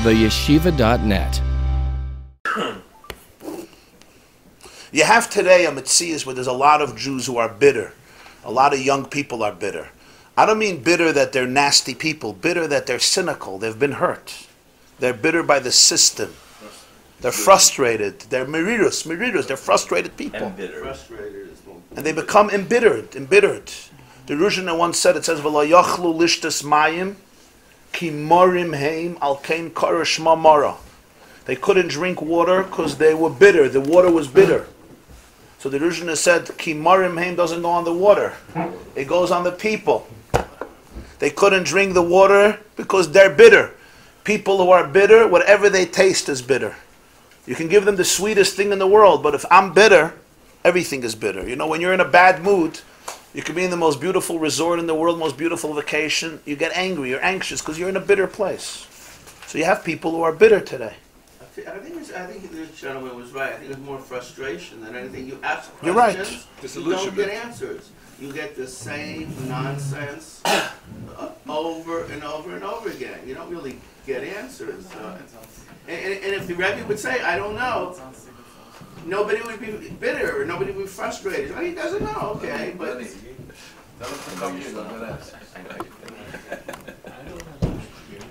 theyeshiva.net. You have today a Metzias where there's a lot of Jews who are bitter. A lot of young people are bitter. I don't mean bitter that they're nasty people, bitter that they're cynical, they've been hurt. They're bitter by the system. They're frustrated. They're meridos, they're frustrated people. And they become embittered. The Ruzhina once said, it says, "V'lo yachlu lishtas mayim ki morim heim al kein karash mara." They couldn't drink water because they were bitter. The water was bitter. So the Ruzhina said, "Ki morim heim" doesn't go on the water. It goes on the people. They couldn't drink the water because they're bitter. People who are bitter, whatever they taste is bitter. You can give them the sweetest thing in the world, but if I'm bitter, everything is bitter. You know, when you're in a bad mood, you can be in the most beautiful resort in the world, most beautiful vacation. You get angry, you're anxious because you're in a bitter place. So you have people who are bitter today. I think this gentleman was right. I think it's more frustration than anything. You ask questions, you're right. You don't get answers. You get the same nonsense over and over and over again. You don't really get answers. And if the Rebbe would say, "I don't know," nobody would be bitter or nobody would be frustrated. Well, he doesn't know, okay, but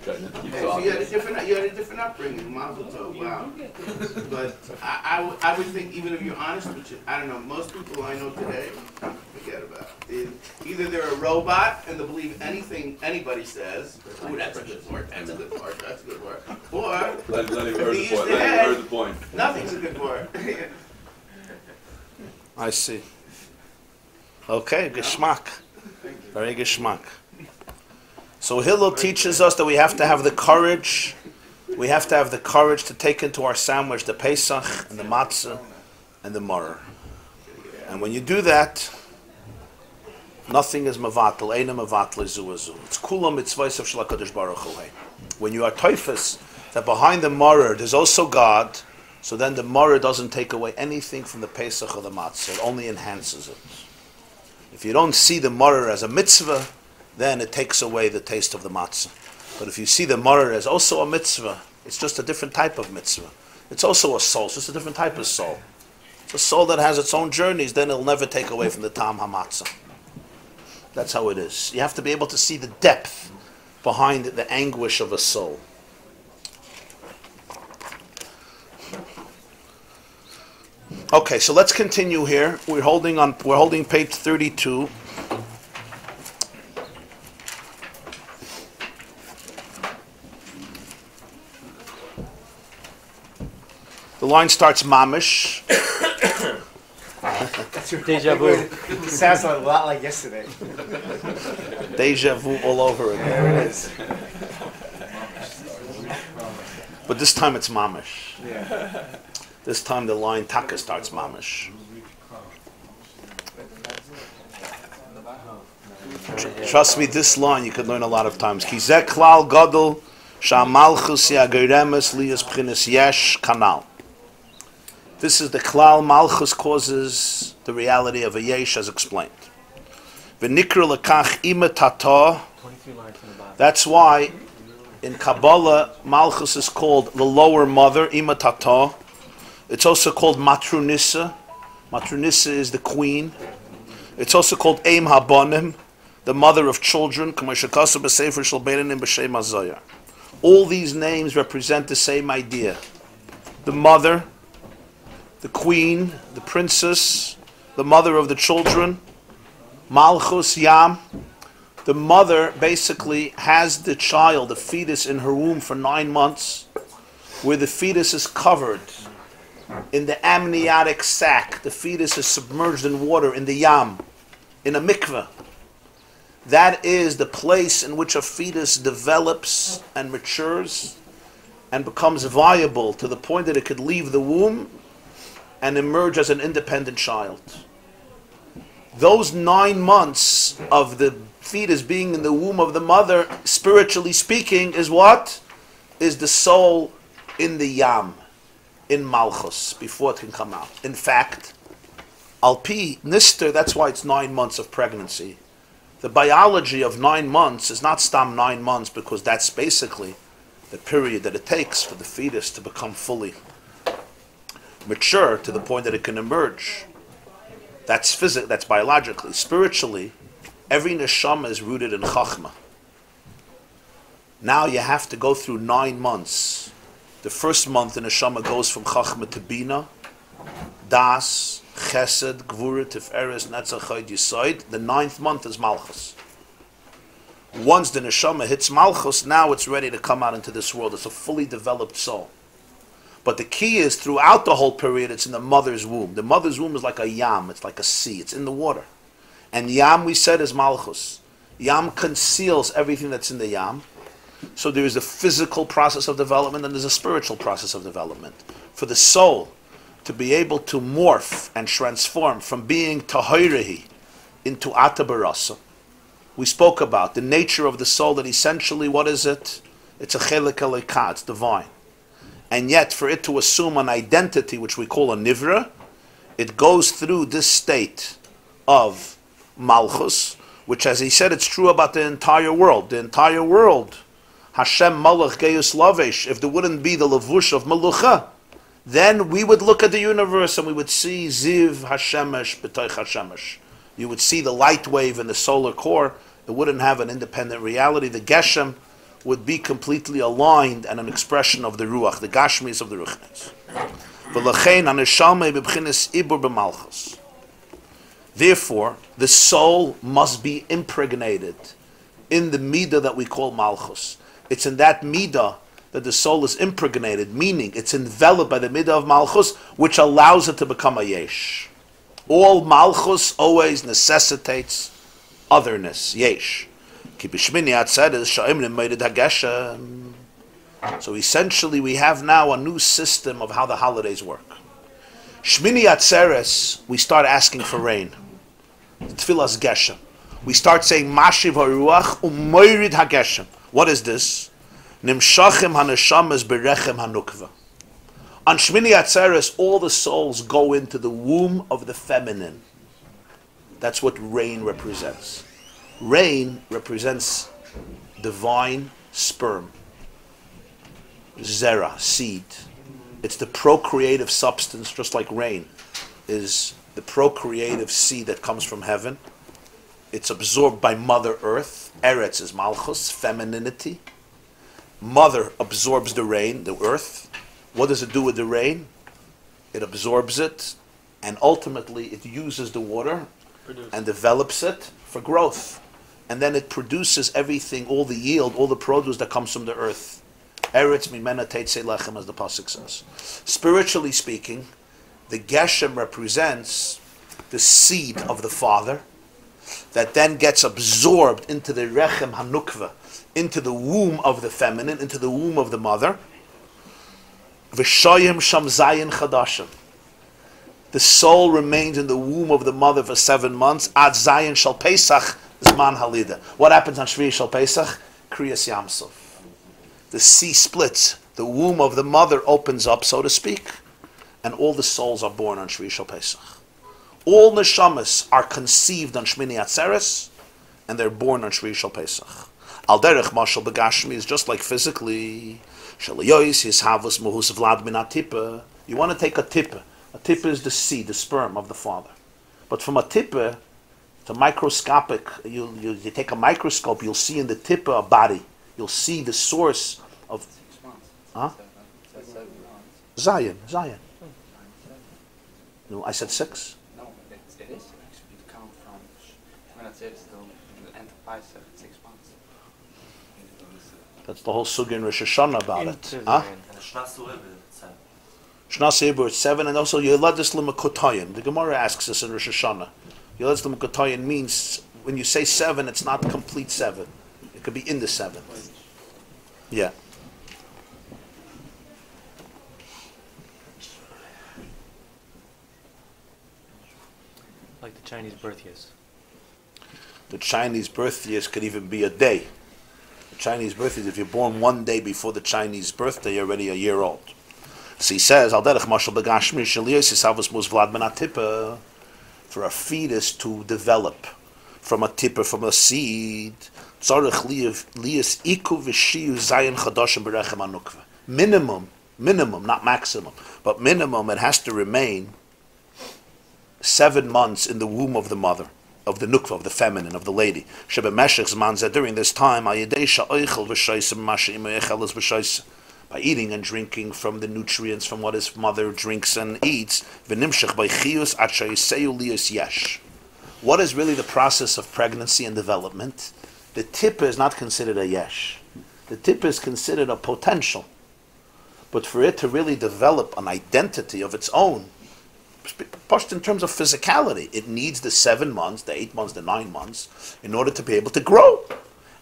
so you had a different upbringing, Mazel Tov, wow. But I would think, even if you're honest with you, I don't know, most people I know today, forget about it. Either they're a robot and they'll believe anything anybody says. Oh, that's a good word, that's a good word, that's a good word. Or, heard the point. Nothing's a good word. I see. Okay, geschmack. Very geschmack. So Hillel teaches us that we have to have the courage. We have to have the courage to take into our sandwich the Pesach and the matzah and the maror. And when you do that, nothing is mevatel. Eina mevatel zuazu. It's kulam mitzvahs of Shalakadosh Baruch Hu. When you are toifus, that behind the maror there's also God. So then the maror doesn't take away anything from the Pesach or the matzah. It only enhances it. If you don't see the maror as a mitzvah, then it takes away the taste of the matzah. But if you see the maror as also a mitzvah, it's just a different type of mitzvah. It's also a soul, it's just a different type of soul. It's a soul that has its own journeys, then it'll never take away from the tam hamatzah. That's how it is. You have to be able to see the depth behind the anguish of a soul. Okay, so let's continue here. We're holding page 32. The line starts mamish. That's your deja vu. It sounds a lot like yesterday. Deja vu all over again. There it is. But this time it's mamish. Yeah. This time the line taka starts mamish. Trust me, this line you could learn a lot of times. Ki zeh klal gadol sha'malchus ya'geremes liyas b'chinas yesh kanal. This is the klal malchus causes the reality of a yesh as explained. V'nikra lekach ima tata. That's why in Kabbalah malchus is called the lower mother, ima tata. It's also called matrunissa. Matrunissa is the queen. It's also called Eim Habonim, the mother of children. All these names represent the same idea. The mother, the queen, the princess, the mother of the children, Malchus Yam. The mother basically has the child, the fetus, in her womb for 9 months, where the fetus is covered in the amniotic sac. The fetus is submerged in water, in the yam, in a mikveh. That is the place in which a fetus develops and matures and becomes viable to the point that it could leave the womb and emerge as an independent child. Those 9 months of the fetus being in the womb of the mother, spiritually speaking, is what? Is the soul in the yam, in Malchus, before it can come out. In fact, Alpi Nister, that's why it's 9 months of pregnancy. The biology of 9 months is not stam 9 months, because that's basically the period that it takes for the fetus to become fully mature to the point that it can emerge. That's that's biologically. Spiritually, every neshama is rooted in chachma. Now you have to go through 9 months. The first month the neshama goes from chachma to bina, das, chesed, gvura, tiferes, netzach, chod, yisoid. The 9th month is malchus. Once the neshama hits malchus, now it's ready to come out into this world. It's a fully developed soul. But the key is, throughout the whole period, it's in the mother's womb. The mother's womb is like a yam, it's like a sea, it's in the water. And yam, we said, is malchus. Yam conceals everything that's in the yam. So there is a physical process of development and there's a spiritual process of development. For the soul to be able to morph and transform from being tahirehi into atabarasa. We spoke about the nature of the soul, that essentially, what is it? It's a chelik eloka, it's divine. And yet, for it to assume an identity, which we call a nivra, it goes through this state of malchus, which, as he said, it's true about the entire world. The entire world, Hashem malach geus lavesh, if there wouldn't be the levush of malucha, then we would look at the universe and we would see ziv hashemesh b'toich hashemesh. You would see the light wave in the solar core. It wouldn't have an independent reality. The geshem would be completely aligned and an expression of the ruach, the gashmis of the ruchnis. Therefore, the soul must be impregnated in the midah that we call malchus. It's in that midah that the soul is impregnated, meaning it's enveloped by the midah of malchus, which allows it to become a yesh. All malchus always necessitates otherness, yesh. So essentially we have now a new system of how the holidays work. Shmini Atzeres, we start asking for rain. Tfilas Geshem. We start saying Mashiv HaRuach Umoirid HaGeshem. What is this? Nimshachim HaNeshamas Berechem HaNukva. On Shmini Atzeres, all the souls go into the womb of the feminine. That's what rain represents. Rain represents divine sperm. Zera, seed. It's the procreative substance, just like rain is the procreative seed that comes from heaven. It's absorbed by Mother Earth. Eretz is Malchus, femininity. Mother absorbs the rain, the earth. What does it do with the rain? It absorbs it, and ultimately it uses the water and develops it for growth. And then it produces everything, all the yield, all the produce that comes from the earth. Eretz mimena teitzei lechem, as the pasuk says. Spiritually speaking, the Geshem represents the seed of the father that then gets absorbed into the rechem hanukva, into the womb of the feminine, into the womb of the mother. V'shoyim sham zayin chadashim. The soul remains in the womb of the mother for 7 months. Ad zayin shal Pesach zman halida. What happens on Shvi shal Pesach? Kriyas Yamsov. The sea splits. The womb of the mother opens up, so to speak, and all the souls are born on Shvi shal Pesach. All neshamas are conceived on Shmini Atzeres, and they're born on Shvi shal Pesach. Al derech mashal begashmi is just like physically. Shalayois his havus muhus vlad min atipa. You want to take a tippa. A tippa is the seed, the sperm of the father. But from a tippa, it's a microscopic. You take a microscope, you'll see in the tippa a body. You'll see the source of. 6 months. Huh? 7 months. Zion. No, I said 6. No, it is. If you count from when I said still the end of Pesach, 6 months. That's the whole sugya in Rosh Hashanah about it. Huh? Shnas Ibur 7, and also Yeladis L'Makotayim. The Gemara asks us in Rosh Hashanah. Yeladis L'Makotayim means when you say 7, it's not complete 7. It could be in the 7th. Yeah. Like the Chinese birth years. The Chinese birth years could even be a day. The Chinese birth years, if you're born 1 day before the Chinese birthday, you're already a year old. So he says, for a fetus to develop from a tipper, from a seed, Minimum, not maximum, but minimum, it has to remain 7 months in the womb of the mother, of the nukva, of the feminine, of the lady. During this time, by eating and drinking from the nutrients from what his mother drinks and eats. What is really the process of pregnancy and development? The tip is not considered a yesh. The tip is considered a potential. But for it to really develop an identity of its own, pushed in terms of physicality, it needs the 7 months, the 8 months, the 9 months, in order to be able to grow.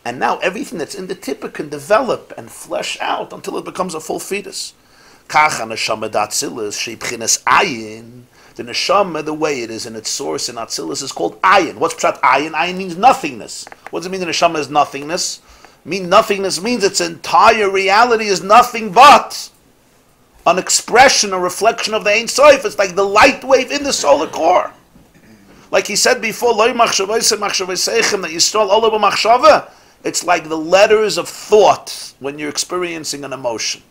And now everything that's in the tippa can develop and flesh out until it becomes a full fetus. The neshama, the way it is in its source in Atzilus, is called ayin. What's pshat ayin? Ayin means nothingness. What does it mean the neshama is nothingness? Nothingness means its entire reality is nothing but an expression, a reflection of the Ein Sof. It's like the light wave in the solar core. Like he said before, that Yisrael olah b'machshava. It's like the letters of thought when you're experiencing an emotion.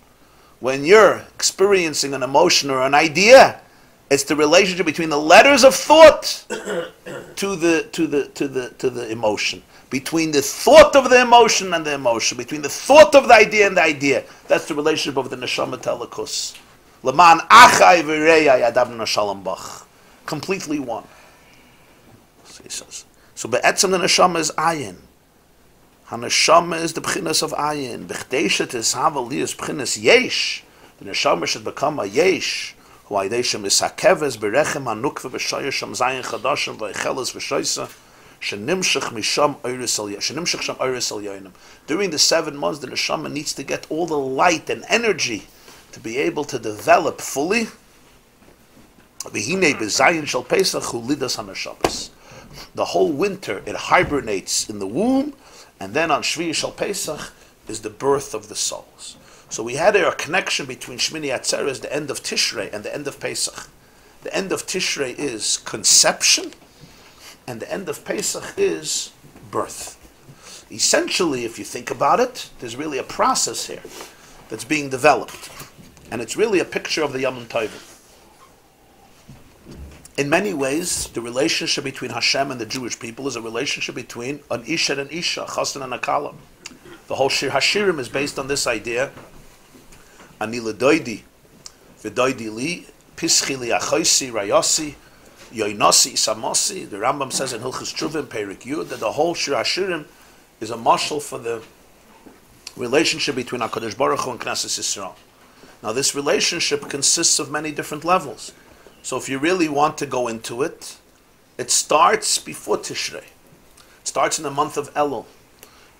When you're experiencing an emotion or an idea, it's the relationship between the letters of thought to the emotion. Between the thought of the emotion and the emotion. Between the thought of the idea and the idea. That's the relationship of the neshama telekus. Leman achai v'rei yadav nashalom bach. Completely one. So he says. So be'etzem the neshama is ayin. HaNeshama is the b'chinas of ayin. B'chdeshet is havaliyas b'chinas yesh. The neshama should become a yesh. Who aydeshem is hakeves berechem hanukva b'shayasham zayin chadashim v'echeles v'shoysa. Shenimshach misham oiris al yonim. During the 7 months, the neshama needs to get all the light and energy to be able to develop fully. V'hinei b'zayin shel Pesach hu lidas hanashamas. The whole winter it hibernates in the womb, and then on Shvi shel Pesach is the birth of the souls. So we had a connection between Shmini Atzeres, the end of Tishrei, and the end of Pesach. The end of Tishrei is conception, and the end of Pesach is birth. Essentially, if you think about it, there's really a process here that's being developed. And it's really a picture of the Yom Tovim. In many ways, the relationship between Hashem and the Jewish people is a relationship between an Isha and an Isha, a Chassan and a Kala. The whole Shir Hashirim is based on this idea. Ani l'doidi, v'doidi li, pischi li achoisi, rayasi, yoinosi, samosi. The Rambam says in Hilchos Tovim, Perik Yud, that the whole Shir Hashirim is a mashal for the relationship between HaKadosh Baruch Hu and Knesset Yisrael. Now this relationship consists of many different levels. So if you really want to go into it, it starts before Tishrei. It starts in the month of Elul.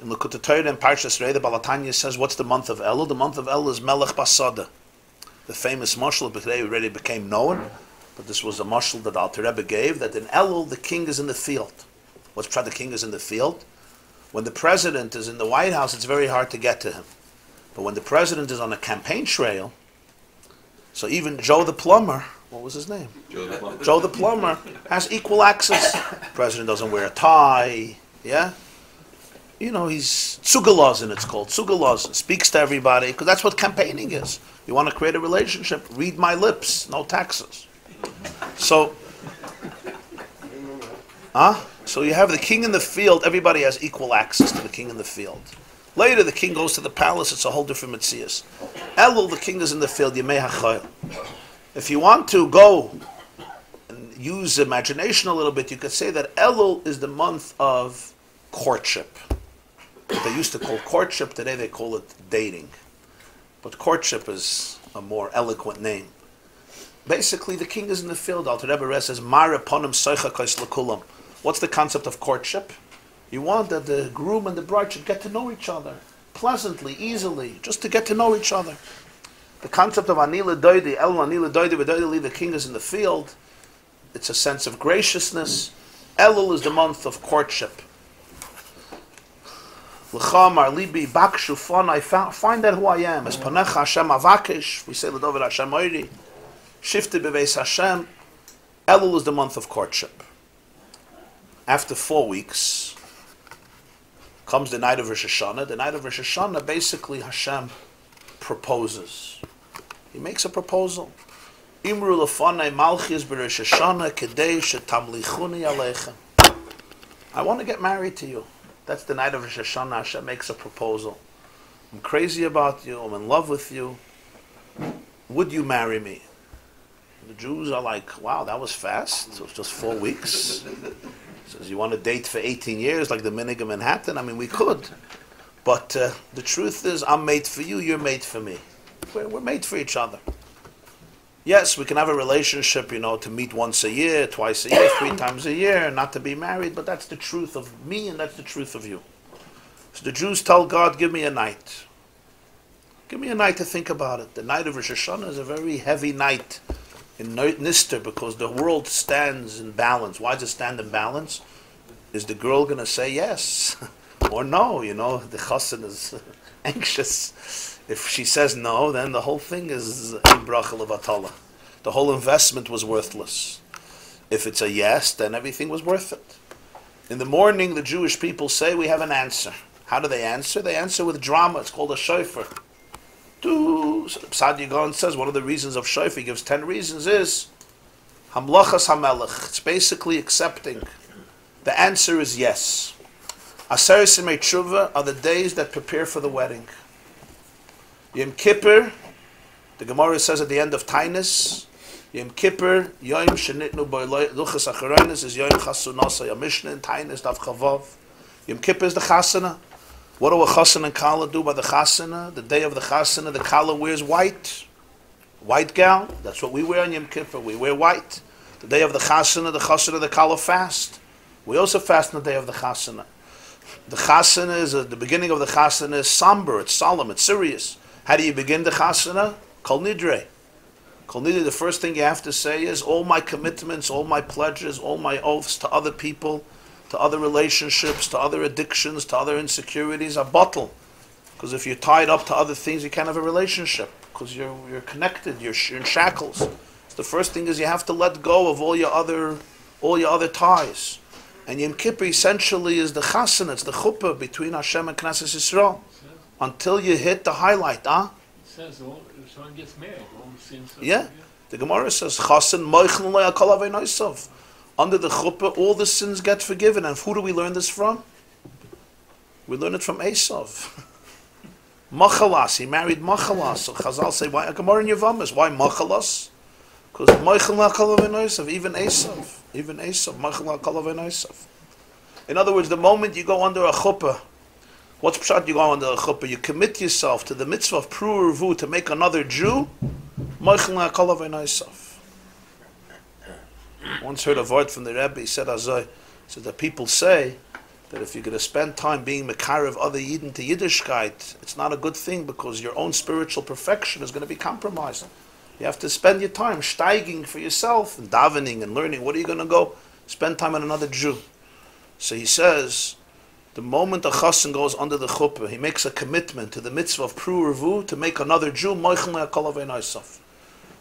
In Likkutei Torah and Parshas Re'eh, the Balatanya says, what's the month of Elul? The month of Elul is Melech Basada. The famous mashal today already became known, but this was a mashal that Alter Rebbe gave, that in Elul the king is in the field. What's pshat the king is in the field? When the president is in the White House, it's very hard to get to him. But when the president is on a campaign trail, so even Joe the plumber, what was his name? Joe the plumber has equal access. The president doesn't wear a tie, yeah? You know, he's tzugalazin, it's called, tzugalazin, speaks to everybody, because that's what campaigning is. You want to create a relationship, read my lips, no taxes. So, so you have the king in the field, everybody has equal access to the king in the field. Later, the king goes to the palace, it's a whole different metzias. Elul, the king is in the field, Yemei HaChayil. If you want to go and use imagination a little bit, you could say that Elul is the month of courtship. What they used to call courtship, today they call it dating. But courtship is a more eloquent name. Basically, the king is in the field. Alter Rebbe says, Mara ponim soicha kais lekulam. What's the concept of courtship? You want that the groom and the bride should get to know each other pleasantly, easily, just to get to know each other. The concept of Anila Doidi, El Anila Doidi, V'Doidi, the king is in the field. It's a sense of graciousness. Elul is the month of courtship. L'chamar libi bakshu fon, I find out who I am. As panecha Hashem avakish, we say l'dovid Hashem oiri. Shifted beveis Hashem. Elul is the month of courtship. After 4 weeks, Comes the night of Rosh Hashanah. The night of Rosh Hashanah, basically Hashem proposes. He makes a proposal. Imru lefanei malchis b'Rosh Hashanah kedei shetamlichuni aleichem. I want to get married to you. That's the night of Rosh Hashanah. Hashem makes a proposal. I'm crazy about you. I'm in love with you. Would you marry me? The Jews are like, wow, that was fast. So it's just 4 weeks. Says, you want to date for 18 years like the Minig of Manhattan? I mean, we could. But the truth is, I'm made for you, you're made for me. We're made for each other. Yes, we can have a relationship, to meet once a year, twice a year, 3 times a year, not to be married, but that's the truth of me and that's the truth of you. So the Jews tell God, give me a night. Give me a night to think about it. The night of Rosh Hashanah is a very heavy night in Nister because the world stands in balance. Why does it stand in balance? Is the girl going to say yes or no? The chassan is anxious. If she says no, then the whole thing is bracha levatala. The whole investment was worthless. If it's a yes, then everything was worth it. In the morning, the Jewish people say we have an answer. How do they answer? They answer with drama. It's called a shofar. Psad Yigon says one of the reasons of shofar, he gives 10 reasons, is hamlachas hamelech. It's basically accepting. The answer is yes. Aser Simei Tshuva are the days that prepare for the wedding. Yom Kippur, the Gemara says at the end of Tainus, Yom Kippur, Yom Shenitnu Luchas Acharonis is Yom Chasunasa, Yom Mishnah in Tainus, Dav Chavav. Yom Kippur is the Chasana. What do a Chasana and Kala do by the Chasana? The day of the Chasana, the Kala wears white. White gown. That's what we wear on Yom Kippur. We wear white. The day of the Chasana, the Kala fast. We also fast on the day of the Chasana. The Chasana is, the beginning of the Chasana is somber, it's solemn, it's serious. How do you begin the Chasana? Kol Nidre. Kol Nidre, the first thing you have to say is all my commitments, all my pledges, all my oaths to other people, to other relationships, to other addictions, to other insecurities are bottle. Because if you're tied up to other things, you can't have a relationship. Because you're connected, you're in shackles. So the first thing is you have to let go of all your other ties. And Yom Kippur essentially is the chasana, it's the chuppah between Hashem and Knesset Yisrael. Until you hit the highlight, It says if someone gets married, all the sins. Yeah. The Gemara says, Chasan moichin lo yakol aveinaisav. Under the chuppah, all the sins get forgiven. And who do we learn this from? We learn it from Esav. Machalas, he married Machalas. So Chazal say, why? Gemara in Yevamos, why Machalas? Because moichin lo yakol aveinaisav, even Esav, moichin lo yakol aveinaisav. In other words, the moment you go under a chuppah, what's pshat? You go under a chuppah, you commit yourself to the mitzvah of pru urvu to make another Jew. Moichin lo yakol aveinaisav. Once heard a word from the Rebbe, he said that people say that if you're going to spend time being mekarev other Yidden to Yiddishkeit, it's not a good thing because your own spiritual perfection is going to be compromised. You have to spend your time steiging for yourself and davening and learning. What are you going to go spend time on another Jew? So he says, the moment a chassan goes under the chuppah, he makes a commitment to the mitzvah of pru urvu to make another Jew.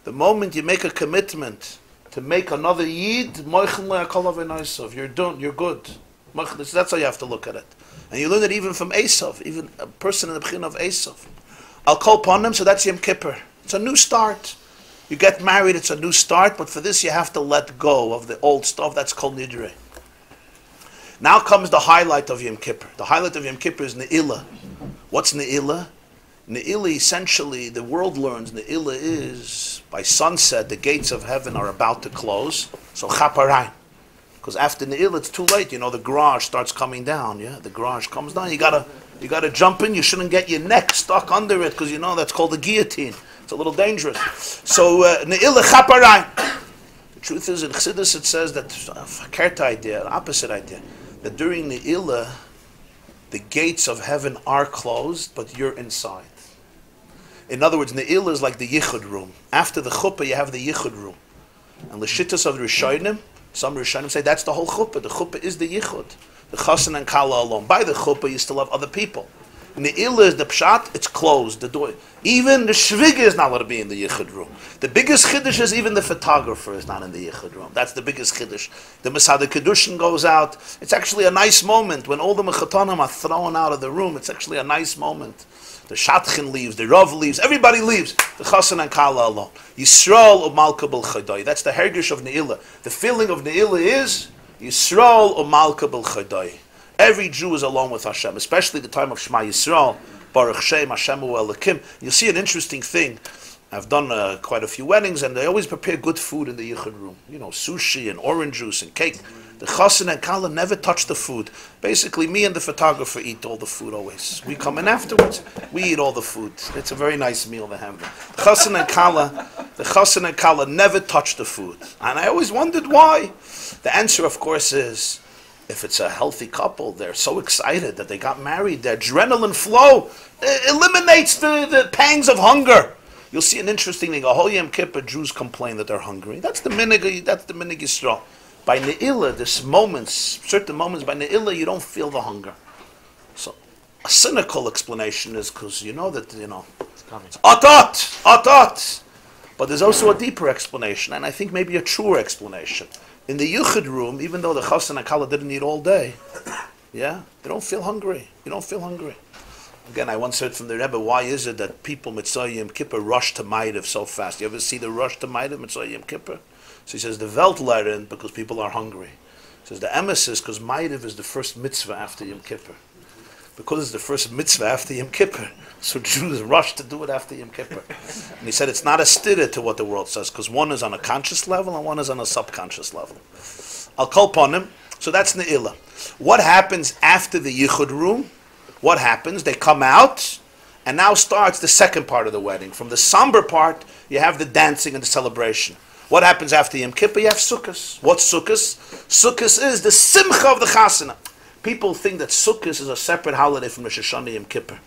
The moment you make a commitment to make another Yid, you're done, you're good. That's how you have to look at it. And you learn it even from Esav, even a person in the beginning of Esav. I'll call upon them, so that's Yom Kippur. It's a new start. You get married, it's a new start, but for this you have to let go of the old stuff. That's called Nidre. Now comes the highlight of Yom Kippur. The highlight of Yom Kippur is Ne'ilah. What's Ne'ilah? Ne'ilah, essentially, the world learns Ne'ilah is, by sunset, the gates of heaven are about to close. So Chaparayim. Because after Ne'ilah, it's too late. The garage starts coming down. Yeah, the garage comes down. You gotta jump in. You shouldn't get your neck stuck under it because that's called the guillotine. It's a little dangerous. So Ne'ilah Chaparayim. The truth is, in Chassidus it says that verkehrte idea, the opposite idea, that during Ne'ilah, the gates of heaven are closed, but you're inside. In other words, Ne'ilah is like the Yichud room. After the chuppah, you have the Yichud room. And the shittas of the Rishonim, some Rishonim say that's the whole chuppah. The chuppah is the Yichud. The Chassan and Kala alone. By the chuppah, you still have other people. Ne'ilah is the pshat, it's closed, the door. Even the shviga is not allowed to be in the yichud room. The biggest chiddush is even the photographer is not in the yichud room. That's the biggest chiddush. The Masada Kedushin goes out. It's actually a nice moment. When all the mechatanim are thrown out of the room, it's actually a nice moment. The Shatchin leaves, the Rav leaves, everybody leaves. The Chassan and Kala alone. Yisrael o Malka b'l Chadai. That's the hergish of Ne'ilah. The feeling of Ne'ilah is Yisrael o Malka b'l Chadai. Every Jew is alone with Hashem, especially the time of Shema Yisrael. Baruch Shem Hashem hu Elokim. You'll see an interesting thing. I've done quite a few weddings, and they always prepare good food in the yichud room. You know, sushi and orange juice and cake. The chassan and kala never touch the food. Basically, me and the photographer eat all the food always. We come in afterwards. We eat all the food. It's a very nice meal they have. The chassan and kala never touch the food, and I always wondered why. The answer, of course, is if it's a healthy couple, they're so excited that they got married. Their adrenaline flow eliminates the pangs of hunger. You'll see an interesting thing. A whole Yom Kippur, Jews complain that they're hungry. That's the minig Yisrael. By Ne'ilah, certain moments by Ne'ilah, you don't feel the hunger. So, a cynical explanation is because it's atat. But there's also a deeper explanation, and I think maybe a truer explanation. In the Yuchid room, even though the Chassan and Kala didn't eat all day, they don't feel hungry. You don't feel hungry. Again, I once heard from the Rebbe, why is it that people Mitzvah Yom Kippur rush to Maidav so fast? You ever see the rush to Maidav, Mitzvah Yom Kippur? So he says, the Welt learn because people are hungry. He says, the emes is because Maidav is the first mitzvah after Yom Kippur. Because it's the first mitzvah after Yom Kippur, so Jews rush to do it after Yom Kippur. And he said it's not a stira to what the world says, because one is on a conscious level and one is on a subconscious level. I'll call upon him. So that's Ne'ilah. What happens after the Yichud room? What happens? They come out, and now starts the second part of the wedding. From the somber part, you have the dancing and the celebration. What happens after Yom Kippur? You have Sukkot. What's Sukkot? Sukkot is the simcha of the chasana. People think that Sukkot is a separate holiday from Rosh Hashanah Yom Kippur.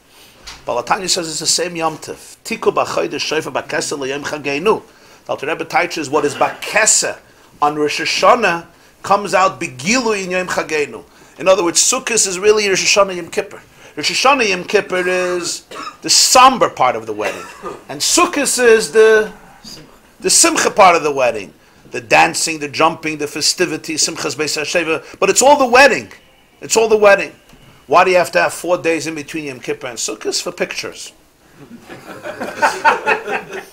Balatanya says it's the same Yom Tov. Tiku b'chodesh shofar b'kesser l'yom chageinu. The Alter Rebbe teaches what is b'kesser on Rosh Hashanah comes out begilu in Yom chageinu. In other words, Sukkot is really Rosh Hashanah Yom Kippur. Rosh Hashanah Yom Kippur is the somber part of the wedding, and Sukkot is the simcha part of the wedding, the dancing, the jumping, the festivities, simchas beis hasheva. But it's all the wedding. It's all the wedding. Why do you have to have 4 days in between Yom Kippur and Sukkot? For pictures.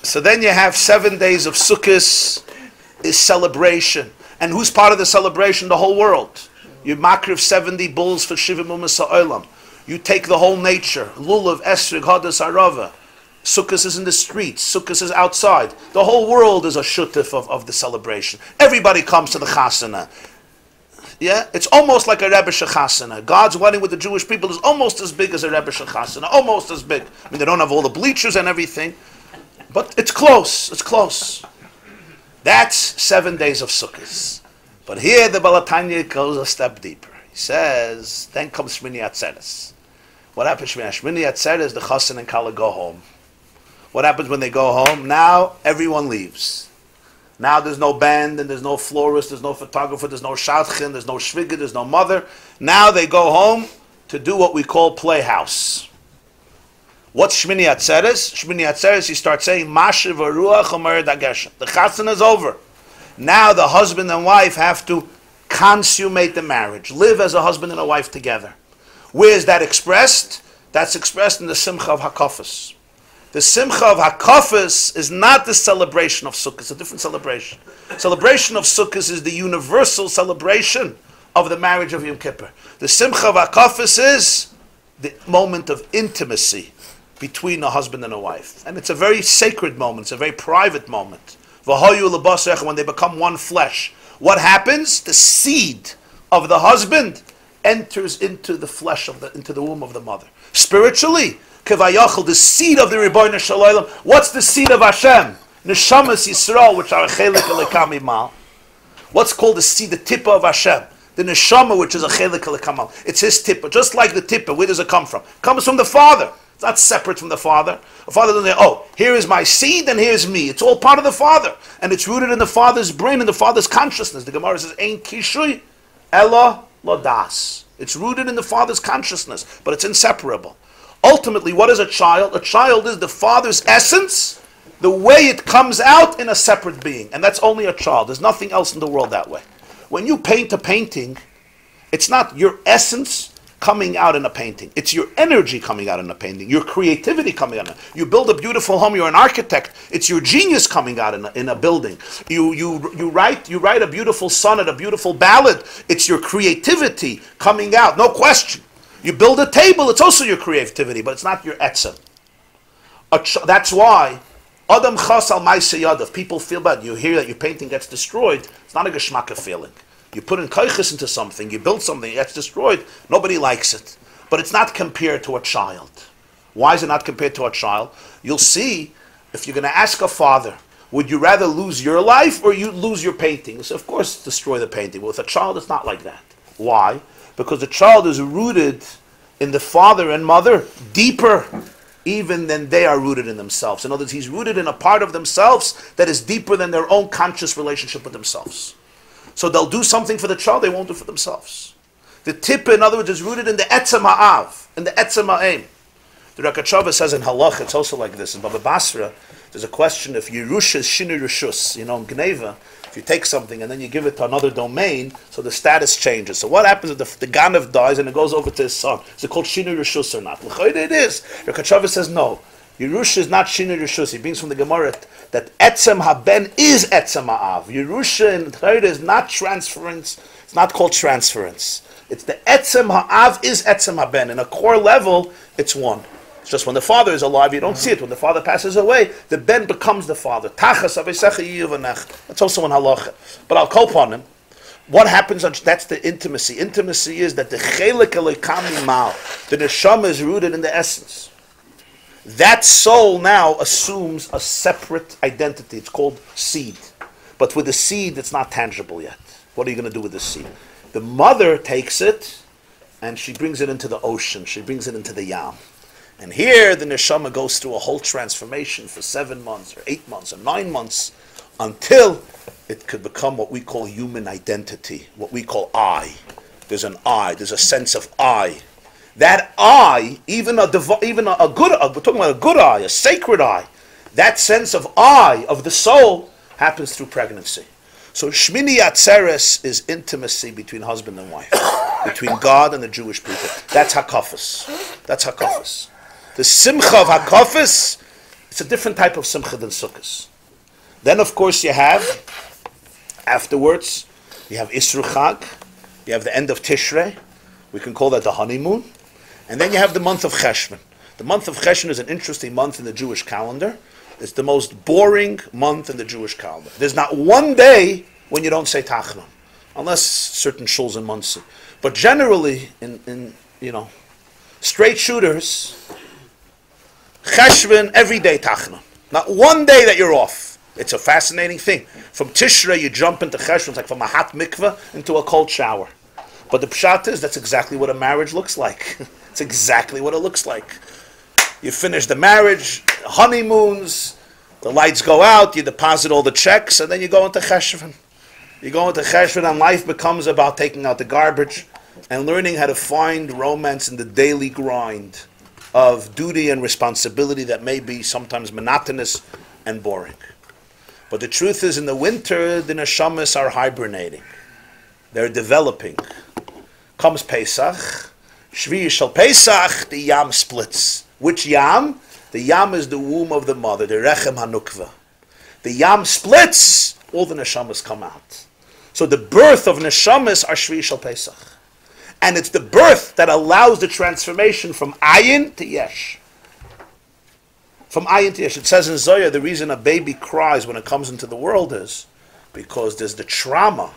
So then you have 7 days of Sukkot is celebration. And who's part of the celebration? The whole world. You makriv 70 bulls for Shiva Mumas Ha'olam. You take the whole nature. Lulav, Esrig, Hadas, Arava. Sukkot is in the streets. Sukkot is outside. The whole world is a shuttif of the celebration. Everybody comes to the chasana. Yeah, it's almost like a Rebbe Shechasana. God's wedding with the Jewish people is almost as big as a Rebbe Shechasana. Almost as big. I mean, they don't have all the bleachers and everything, but it's close. It's close. That's 7 days of Sukkot. But here the Balatanya goes a step deeper. He says, then comes Shmini Atzeres. What happens Shmini Atzeres? The Chassan and Kala go home. What happens when they go home? Now everyone leaves. Now there's no band, and there's no florist, there's no photographer, there's no shadchan, there's no shviga, there's no mother. Now they go home to do what we call playhouse. What's Shmini Atzeres? Shmini Atzeres, you start saying, Mashiv Ruach Omer Dageshem. The chassan is over. Now the husband and wife have to consummate the marriage, live as a husband and a wife together. Where is that expressed? That's expressed in the Simcha of Hakafos. The Simcha of Hakafos is not the celebration of Sukkot. It's a different celebration. Celebration of Sukkot is the universal celebration of the marriage of Yom Kippur. The Simcha of Hakafos is the moment of intimacy between a husband and a wife. And it's a very sacred moment. It's a very private moment. When they become one flesh. What happens? The seed of the husband enters into the flesh into the womb of the mother. Spiritually, Kevayachal, the seed of the Rebbeinu Shalom. What's the seed of Hashem? Neshamas Yisrael, which are a chelik elekam imal. What's called the seed, the tippa of Hashem? The neshama, which is a chelik elekam. It's his tippa. Just like the tippa, where does it come from? It comes from the Father. It's not separate from the Father. The Father doesn't say, oh, here is my seed and here's me. It's all part of the Father. And it's rooted in the Father's brain and the Father's consciousness. The Gemara says, Ein kishui ella lodas. It's rooted in the Father's consciousness, but it's inseparable. Ultimately, what is a child? A child is the father's essence, the way it comes out in a separate being. And that's only a child. There's nothing else in the world that way. When you paint a painting, it's not your essence coming out in a painting. It's your energy coming out in a painting, your creativity coming out. You build a beautiful home, you're an architect. It's your genius coming out in a building. You write a beautiful sonnet, a beautiful ballad. It's your creativity coming out, no question. You build a table, it's also your creativity, but it's not your etzem. That's why Adam chas al ma'aseh yadav. People feel bad. You hear that your painting gets destroyed. It's not a geschmacka feeling. You put in koiches into something, you build something, it gets destroyed, nobody likes it. But it's not compared to a child. Why is it not compared to a child? You'll see, if you're going to ask a father, would you rather lose your life or you lose your painting? So of course, destroy the painting. But with a child, it's not like that. Why? Because the child is rooted in the father and mother deeper even than they are rooted in themselves. In other words, he's rooted in a part of themselves that is deeper than their own conscious relationship with themselves. So they'll do something for the child they won't do for themselves. The tip, in other words, is rooted in the etzem ha'av, in the etzem ha'em. The Rakachava says in Halach, it's also like this. In Baba Basra, there's a question if Yerush is Shinu Rishus. You know, in Gneva, if you take something and then you give it to another domain, so the status changes. So what happens if the Ganav dies and it goes over to his son? Is it called Shinu Rishus or not? It is. Rakachava says no. Yerusha is not Shinu Rishus. He brings from the Gemara that Etzem HaBen is Etzem HaAv. Yerusha in Torah is not transference. It's not called transference. It's the Etzem HaAv is Etzem HaBen. In a core level, it's one. It's just when the father is alive, you don't see it. When the father passes away, the Ben becomes the father. Tachas Aveisecha Yiyuvanech. That's also in Halacha. But I'll call upon him. What happens? That's the intimacy. Intimacy is that the Chelek Eloikam Mal, the neshama is rooted in the essence. That soul now assumes a separate identity. It's called seed. But with the seed, it's not tangible yet. What are you going to do with the seed? The mother takes it and she brings it into the ocean. She brings it into the yam. And here the neshama goes through a whole transformation for 7 months or 8 months or 9 months until it could become what we call human identity, what we call I. There's an I. There's a sense of I. That I, even a good, we're talking about a good eye, a sacred eye. That sense of I, of the soul, happens through pregnancy. So Shmini Atzeres is intimacy between husband and wife, between God and the Jewish people. That's Hakafis. That's Hakafis. The Simcha of Hakafis, it's a different type of Simcha than Sukkos. Then, of course, you have, afterwards, you have Isru Chag, you have the end of Tishrei. We can call that the honeymoon. And then you have the month of Cheshvan. The month of Cheshvan is an interesting month in the Jewish calendar. It's the most boring month in the Jewish calendar. There's not one day when you don't say Tachnun, unless certain shuls in Muncie. But generally, in straight shooters, Cheshvan, every day Tachnun. Not one day that you're off. It's a fascinating thing. From Tishrei, you jump into Cheshvan, it's like from a hot mikveh into a cold shower. But the pshat is, that's exactly what a marriage looks like. It's exactly what it looks like. You finish the marriage, honeymoons, the lights go out, you deposit all the checks, and then you go into Cheshvan. You go into Cheshvan, and life becomes about taking out the garbage and learning how to find romance in the daily grind of duty and responsibility that may be sometimes monotonous and boring. But the truth is, in the winter, the neshamas are hibernating. They're developing. Comes Pesach, Shvi Shel Pesach, the yam splits. Which yam? The yam is the womb of the mother, the Rechem HaNukva. The yam splits, all the neshamas come out. So the birth of neshamas are Shvi Shel Pesach. And it's the birth that allows the transformation from ayin to yesh. From ayin to yesh. It says in Zohar, the reason a baby cries when it comes into the world is because there's the trauma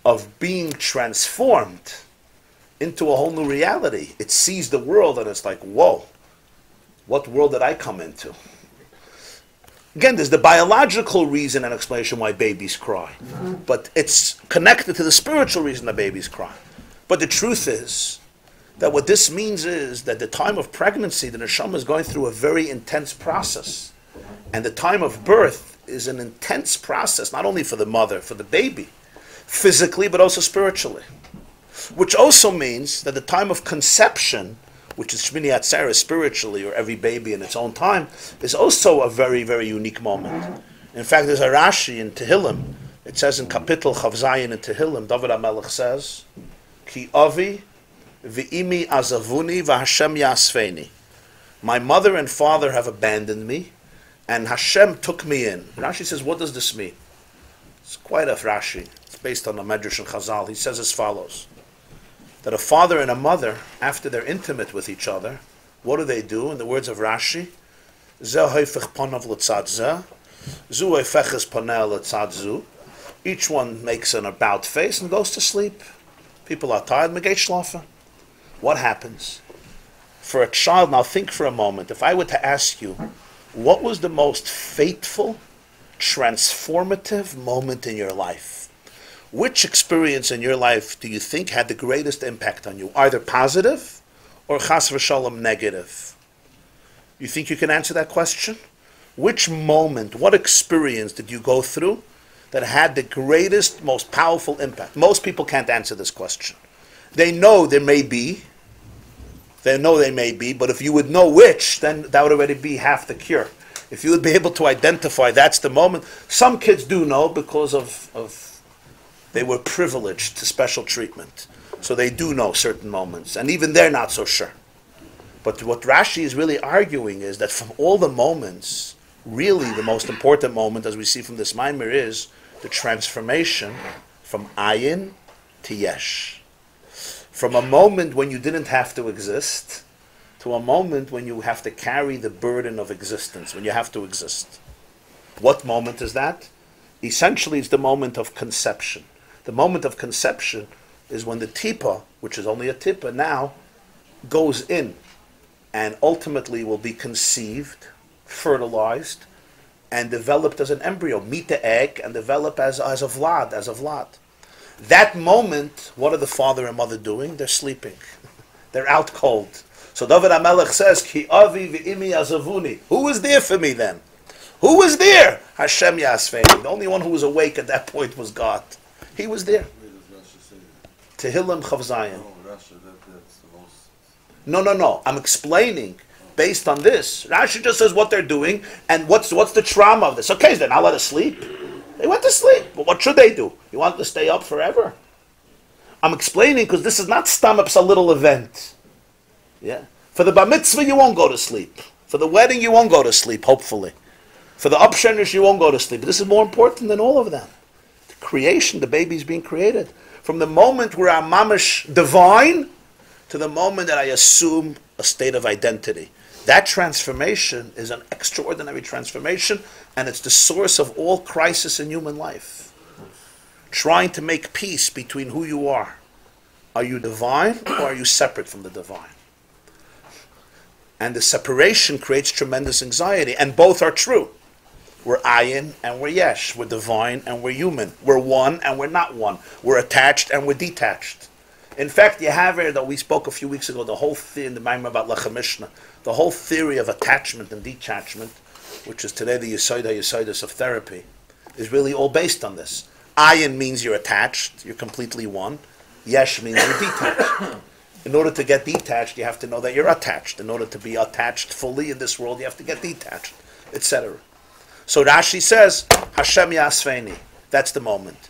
of being transformed into a whole new reality. It sees the world and it's like, whoa, what world did I come into? Again, there's the biological reason and explanation why babies cry. But it's connected to the spiritual reason that babies cry. But the truth is that what this means is that the time of pregnancy, the neshama is going through a very intense process. And the time of birth is an intense process, not only for the mother, for the baby, physically, but also spiritually. Which also means that the time of conception which is Shmini Atzeres spiritually, or every baby in its own time, is also a very, very unique moment. In fact, there's a Rashi in Tehillim. It says in Kapitel Chav Zayin in Tehillim, David HaMelech says, Ki avi v'imi azavuni v'Hashem yasfeni. My mother and father have abandoned me, and Hashem took me in. Rashi says, what does this mean? It's quite a Rashi. It's based on the Medrash and Chazal. He says as follows, that a father and a mother, after they're intimate with each other, what do? In the words of Rashi, Zeh hoifech panav l'tzad zeh, zu hoifeches paneh l'tzad zu. Each one makes an about face and goes to sleep. People are tired, megay schlafen. What happens? For a child, now think for a moment, if I were to ask you, what was the most fateful, transformative moment in your life? Which experience in your life do you think had the greatest impact on you? Either positive or chas v'shalom negative? You think you can answer that question? Which moment, what experience did you go through that had the greatest, most powerful impact? Most people can't answer this question. They know there may be, but if you would know which, then that would already be half the cure. If you would be able to identify that's the moment. Some kids do know because of they were privileged to special treatment. So they do know certain moments. And even they're not so sure. But what Rashi is really arguing is that from all the moments, really the most important moment, as we see from this Maimer, is the transformation from Ayin to Yesh. From a moment when you didn't have to exist, to a moment when you have to carry the burden of existence, when you have to exist. What moment is that? Essentially, it's the moment of conception. The moment of conception is when the tipa, which is only a tipa now, goes in and ultimately will be conceived, fertilized, and developed as an embryo, meet the egg, and develop as a vlad. That moment, what are the father and mother doing? They're sleeping. They're out cold. So David HaMelech says, Ki avi v'imi azavuni. Who was there for me then? Who was there? Hashem yasfeni. The only one who was awake at that point was God. He was there. Tehillim Chav Zayin. No. I'm explaining based on this. Rashi just says what they're doing, and what's the trauma of this. Okay, so they're not let us sleep. They went to sleep. But what should they do? You want to stay up forever? I'm explaining because this is not stomach's a little event. Yeah. For the bar mitzvah, you won't go to sleep. For the wedding, you won't go to sleep, hopefully. For the upshenish, you won't go to sleep. But this is more important than all of them. The creation, the baby's being created. From the moment where I'm mamish divine to the moment that I assume a state of identity. That transformation is an extraordinary transformation, and it's the source of all crisis in human life. Trying to make peace between who you are. Are you divine or are you separate from the divine? And the separation creates tremendous anxiety, and both are true. We're ayin and we're yesh. We're divine and we're human. We're one and we're not one. We're attached and we're detached. In fact, you have here that we spoke a few weeks ago, the whole thing in the Maimon about Lechem Mishnah, the whole theory of attachment and detachment, which is today the Yesodus of therapy, is really all based on this. Ayin means you're attached, you're completely one. Yesh means you're detached. In order to get detached, you have to know that you're attached. In order to be attached fully in this world, you have to get detached, etc. So Rashi says, Hashem Yasfeni. That's the moment.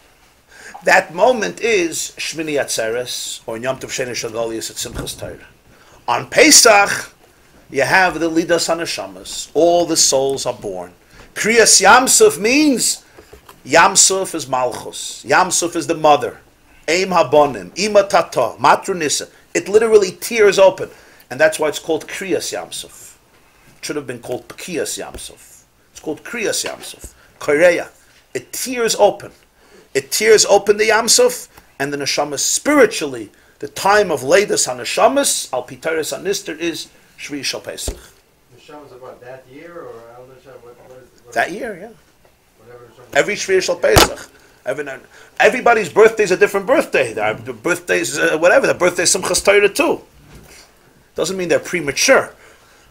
That moment is Shmini Atzeres, or Yom Tov Sheni Shagolius at Simchas Torah. On Pesach, you have the Lidas HaNeshamas. All the souls are born. Kriyas Yamsuf means, Yamsuf is Malchus. Yamsuf is the mother. Eim Habonim, Ima Tata, Matru Nisa. It literally tears open. And that's why it's called Kriyas Yamsuf. It should have been called Pekiyas Yamsuf. It's called Kriyas Yamsuf. Koreya. It tears open. It tears open the Yamsuf, and the Neshamas spiritually, the time of Leidas HaNeshamas, Al Pitaris HaNister, is Shvi Shal Pesach. Neshamas about that year, or Al Neshama, what is that year, yeah. Whatever Every Shvi Shal Pesach. Everybody's birthday is a different birthday. The birthday's whatever. The birthday's Simchas Torah too. Doesn't mean they're premature.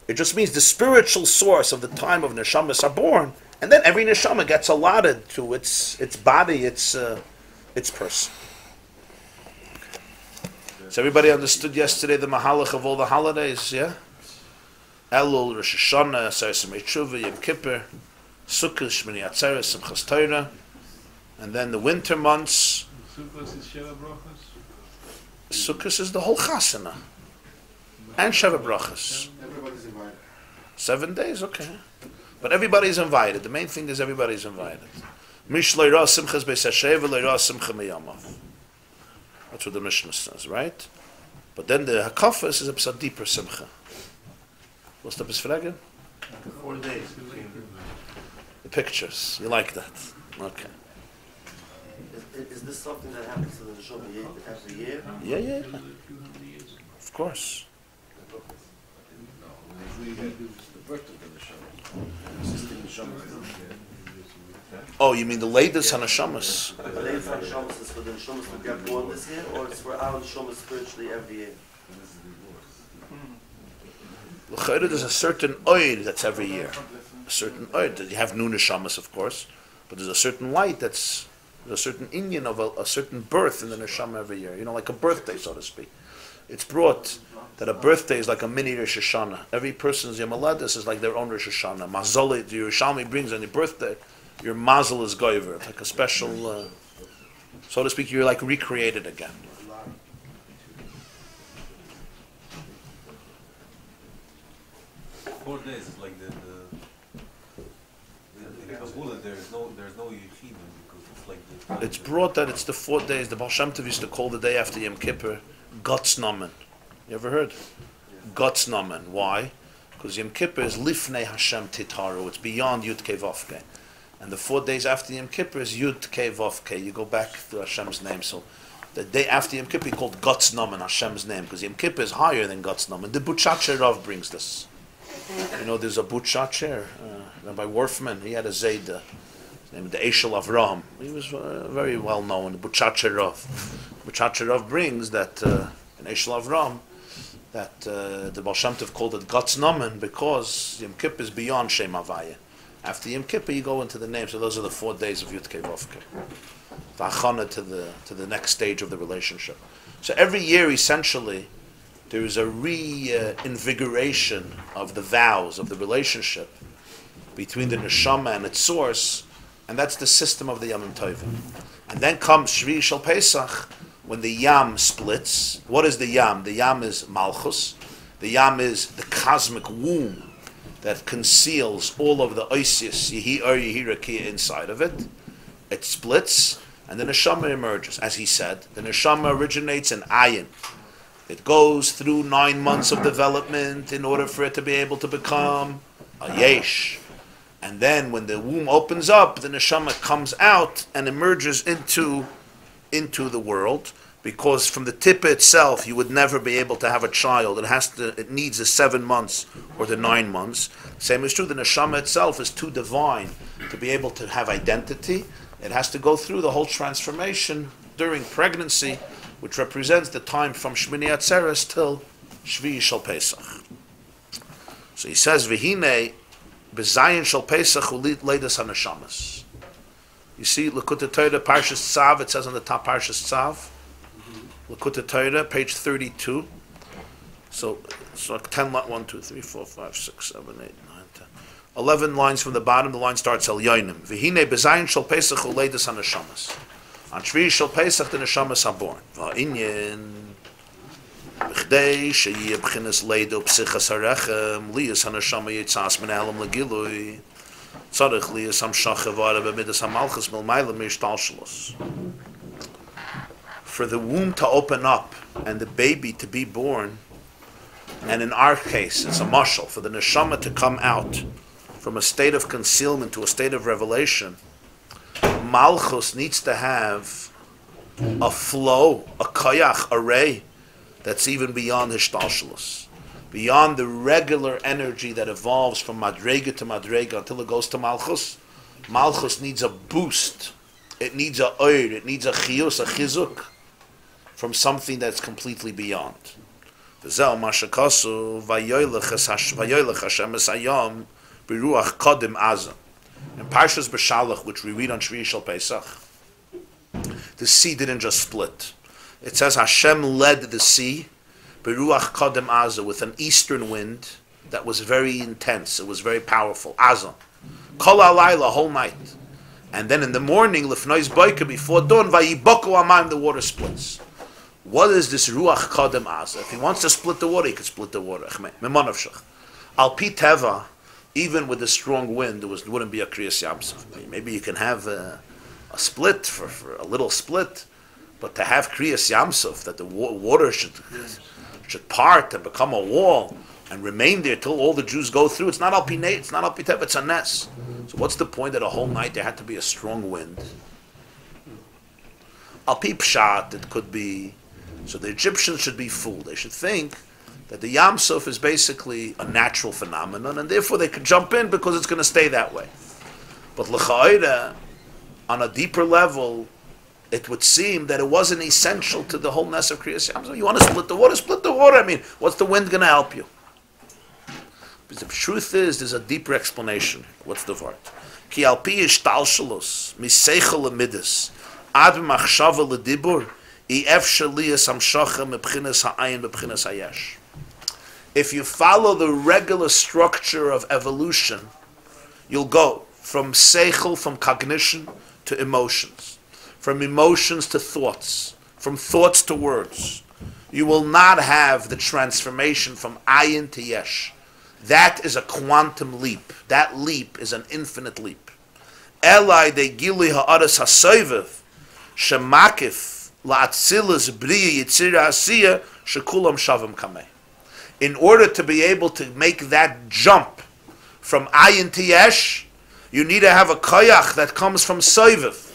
It just means the spiritual source of the time of Neshamas are born. And then every neshama gets allotted to its body, its person. So everybody understood yesterday the mahalach of all the holidays, yeah? Elul, Rosh Hashanah, Aseres Yemei Yom Kippur, Sukkot, Shmini Atzeres, Simchas Torah, and then the winter months. Sukkot is Sheva Brachos? Sukkot is the whole chasana. And Sheva Brachos. Everybody's invited. 7 days, okay. But everybody's invited. The main thing is everybody's invited. Mish Leira Simchas Beis HaSheva Leira Simcha Meyamav. That's what the Mishnah says, right? But then the Hakafas is a bit deeper Simcha. What's the Bisfragen? 4 days. The pictures. You like that? Okay. Is this something that happens to the Neshama every year? Yeah. Of course. Oh, you mean the latest Hanashamas? The latest Neshamas is for the Neshamas to get born this year, or it's for our Neshamas spiritually every year? There's a certain oid that's every year. A certain oid. You have new Neshamas, of course, but there's a certain light there's a certain Indian of a certain birth in the Neshama every year. You know, like a birthday, so to speak. It's brought that a birthday is like a mini Rosh Hashanah. Every person's Yom Haledes is like their own Rosh Hashanah. Mazolit, the Yerushalmi brings on your birthday, your mazel is goiver, like a special, so to speak, you're like recreated again. 4 days is like the in Kabbalah there's no Yechidim because it's like the. It's brought that it's the 4 days. The Baal Shem Tov used to call the day after Yom Kippur Gotznamen. You ever heard? Gotznamen. Why? Because Yom Kippur is Lifnei Hashem Titaru. It's beyond Yud Kei Vavke. And the 4 days after Yom Kippur is Yud Kei Vavke. You go back to Hashem's name. So the day after Yom Kippur is called Gotznamen, Hashem's name, because Yom Kippur is higher than Gotznamen. The Butchacher Rav brings this. You know, there's a Butchacher, Rabbi Worfman. He had a Zayda. His name is the Eshel Avraham. He was very well known. The Butchacher Rav. Butchacher Rav brings that in Eshel Avraham that the Baal Shem Tov called it Gotznamen because Yom Kippur is beyond Shem Havaya. After Yom Kippur, you go into the name. So those are the 4 days of Yud Kei Vavke. The achana to the next stage of the relationship. So every year, essentially, there is a reinvigoration of the vows of the relationship between the neshama and its source, and that's the system of the Yomim Tovim. And then comes Shvi Shel Pesach, when the Yam splits. What is the Yam? The Yam is Malchus. The Yam is the cosmic womb that conceals all of the Oisius, Yehi Or Yehi Rakia inside of it. It splits, and the neshama emerges. As he said, the neshama originates in Ayin. It goes through 9 months of development in order for it to be able to become a Yesh. And then when the womb opens up, the neshama comes out and emerges into the world, because from the tip itself you would never be able to have a child. It needs the 7 months or the 9 months. Same is true, the neshama itself is too divine to be able to have identity. It has to go through the whole transformation during pregnancy, which represents the time from Shmini Atzeres till Shvi Shel Pesach. So he says, V'hinei b'zayin Shel Pesach u'leidas hanashamas. You see, Likkutei Torah, Parshas Tzav, it says on the top, Parshas Tzav. Likkutei Torah, page 32. So like 10, 1, 2, 3, 4, 5, 6, 7, 8, 9, 10. 11 lines from the bottom, the line starts El Yonim. V'hinei b'zayin Shel Pesach u'leidas hanashamas. On Shvi Shel Pesach, the neshamas are born. Va'inyin b'chdei sheyeh b'chinas leido psichas harechem liyas hanashama yitzas min ha'elam legilui tzarech liyas hamshacha v'ara b'midas hamalchus milmayla mishtal shalos. For the womb to open up and the baby to be born, and in our case, it's a mashal, for the neshama to come out from a state of concealment to a state of revelation, Malchus needs to have a flow, a koyach, a ray, that's even beyond hishtalshalus, beyond the regular energy that evolves from madrega to madrega until it goes to Malchus. Malchus needs a boost. It needs a oir. It needs a chiyus, a chizuk, from something that's completely beyond. V'zeh mashakasu vayoylech Hashem es hayam b'ruach kodim azam. In Parshas B'Shalach, which we read on Shvi Shel Pesach, the sea didn't just split. It says Hashem led the sea, Beruach Kadem Aza, with an eastern wind that was very intense. It was very powerful. Aza. Kol alayla, whole night. And then in the morning, Lefnois Boiker, before dawn, Vayiboku Amayim, the water splits. What is this Ruach Kadem Aza? If he wants to split the water, he could split the water. Al Pi Teva, even with a strong wind, wouldn't be a Kriyas Yamsuf. Maybe you can have a split, for a little split, but to have Kriyas Yamsuf, that the water should part and become a wall and remain there till all the Jews go through, it's not Al Pi Neit, it's not Al Pi Teva, it's a Nes. So what's the point that a whole night there had to be a strong wind? Al Pi Pshat, it could be, so the Egyptians should be fooled. They should think that the Yam Suf is basically a natural phenomenon, and therefore they could jump in because it's going to stay that way. But l'cha'ira, on a deeper level, it would seem that it wasn't essential to the whole Nes of Kriyas Yam Suf. You want to split the water? Split the water. I mean, what's the wind going to help you? But the truth is, there's a deeper explanation. What's the word? Ki al pi ishtalshalos, miseichel lemidus, ad machshava ledibur, if you follow the regular structure of evolution, you'll go from seichel, from cognition, to emotions, from emotions to thoughts, from thoughts to words. You will not have the transformation from ayin to yesh. That is a quantum leap. That leap is an infinite leap. Elai de gili ha'aras ha'soivev, shemakif, in order to be able to make that jump from ayin to yesh, you need to have a koyach that comes from soiviv,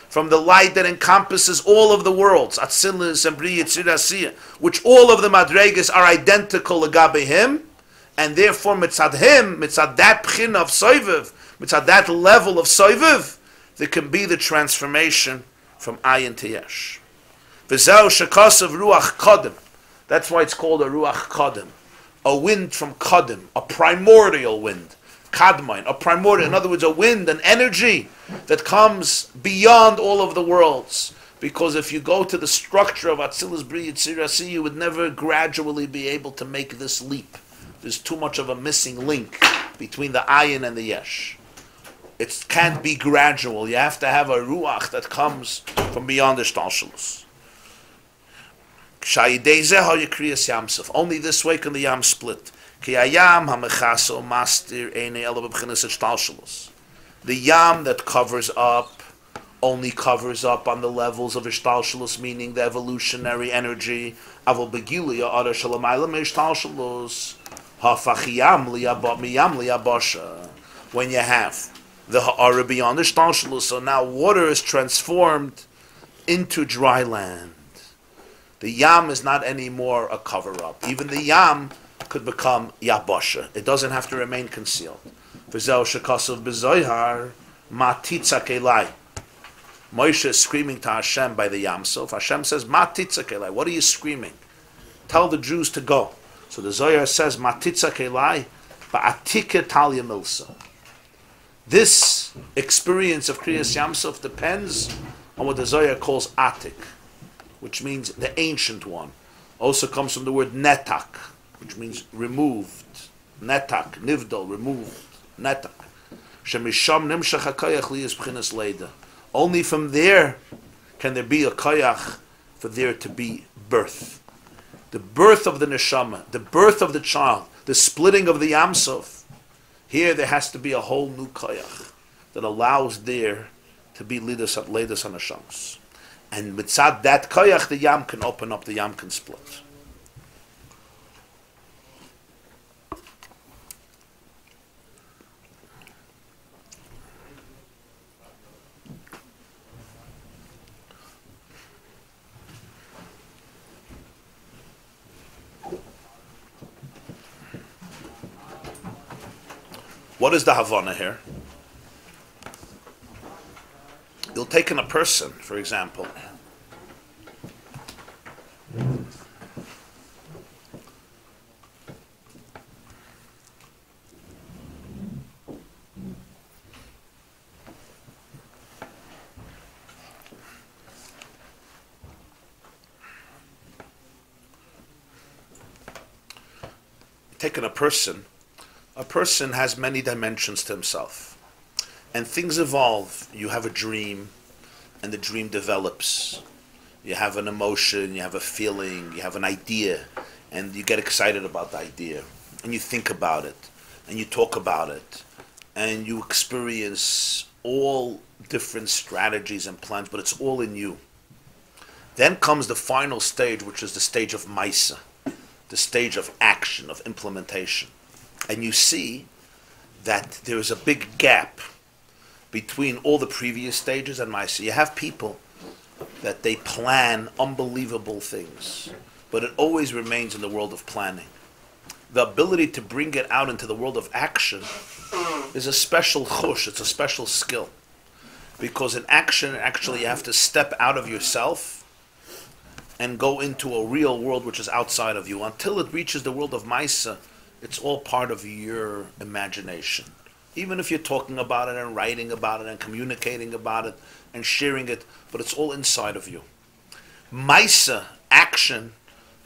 from the light that encompasses all of the worlds, Atzilus and Bri Yitzir Asiyah, which all of the madregas are identical agabe him, and therefore mitzad him, mitzad that pchin of soiviv, mitzad that level of soiviv, there can be the transformation from ayin to yesh. That's why it's called a ruach kadem, a wind from kadem, a primordial wind, kadmain, a primordial. In other words, a wind, an energy that comes beyond all of the worlds. Because if you go to the structure of Atzilus Bri Yitzir Asiyah, you would never gradually be able to make this leap. There's too much of a missing link between the ayin and the yesh. It can't be gradual. You have to have a ruach that comes from beyond the shtalshalus. Only this way can the yam split. The yam that covers up only covers up on the levels of ishtalshalus, meaning the evolutionary energy. When you have the ha'ara beyond the ishtalshalus, so now water is transformed into dry land. The yam is not anymore a cover-up. Even the yam could become yabasha. It doesn't have to remain concealed. Moshe is screaming to Hashem by the Yam Suf. Hashem says, Matitza kelai. What are you screaming? Tell the Jews to go. So the Zohar says, Matitza kelai ba'atika talia milsa. This experience of Kriyas Yam Suf depends on what the Zohar calls atik, which means the ancient one. Also comes from the word netak, which means removed. Netak, nivdal, removed. Netak. Shemisham nimshach hakayach liyas b'chinas leida. Only from there can there be a koyach for there to be birth. The birth of the neshama, the birth of the child, the splitting of the yamsov. Here there has to be a whole new koyach that allows there to be leidas on neshamos. And mitzad that koyach, the yam can open up, the yam can split. What is the Havana here? You'll take in a person, for example. taken a person has many dimensions to himself. And things evolve. You have a dream, and the dream develops. You have an emotion, you have a feeling, you have an idea, and you get excited about the idea, and you think about it, and you talk about it, and you experience all different strategies and plans, but it's all in you. Then comes the final stage, which is the stage of Maisa, the stage of action, of implementation. And you see that there is a big gap between all the previous stages and Maisa. You have people that they plan unbelievable things, but it always remains in the world of planning. The ability to bring it out into the world of action is a special chush, it's a special skill. Because in action, actually you have to step out of yourself and go into a real world which is outside of you. Until it reaches the world of Maisa, it's all part of your imagination. Even if you're talking about it and writing about it and communicating about it and sharing it, but it's all inside of you. Maisa, action,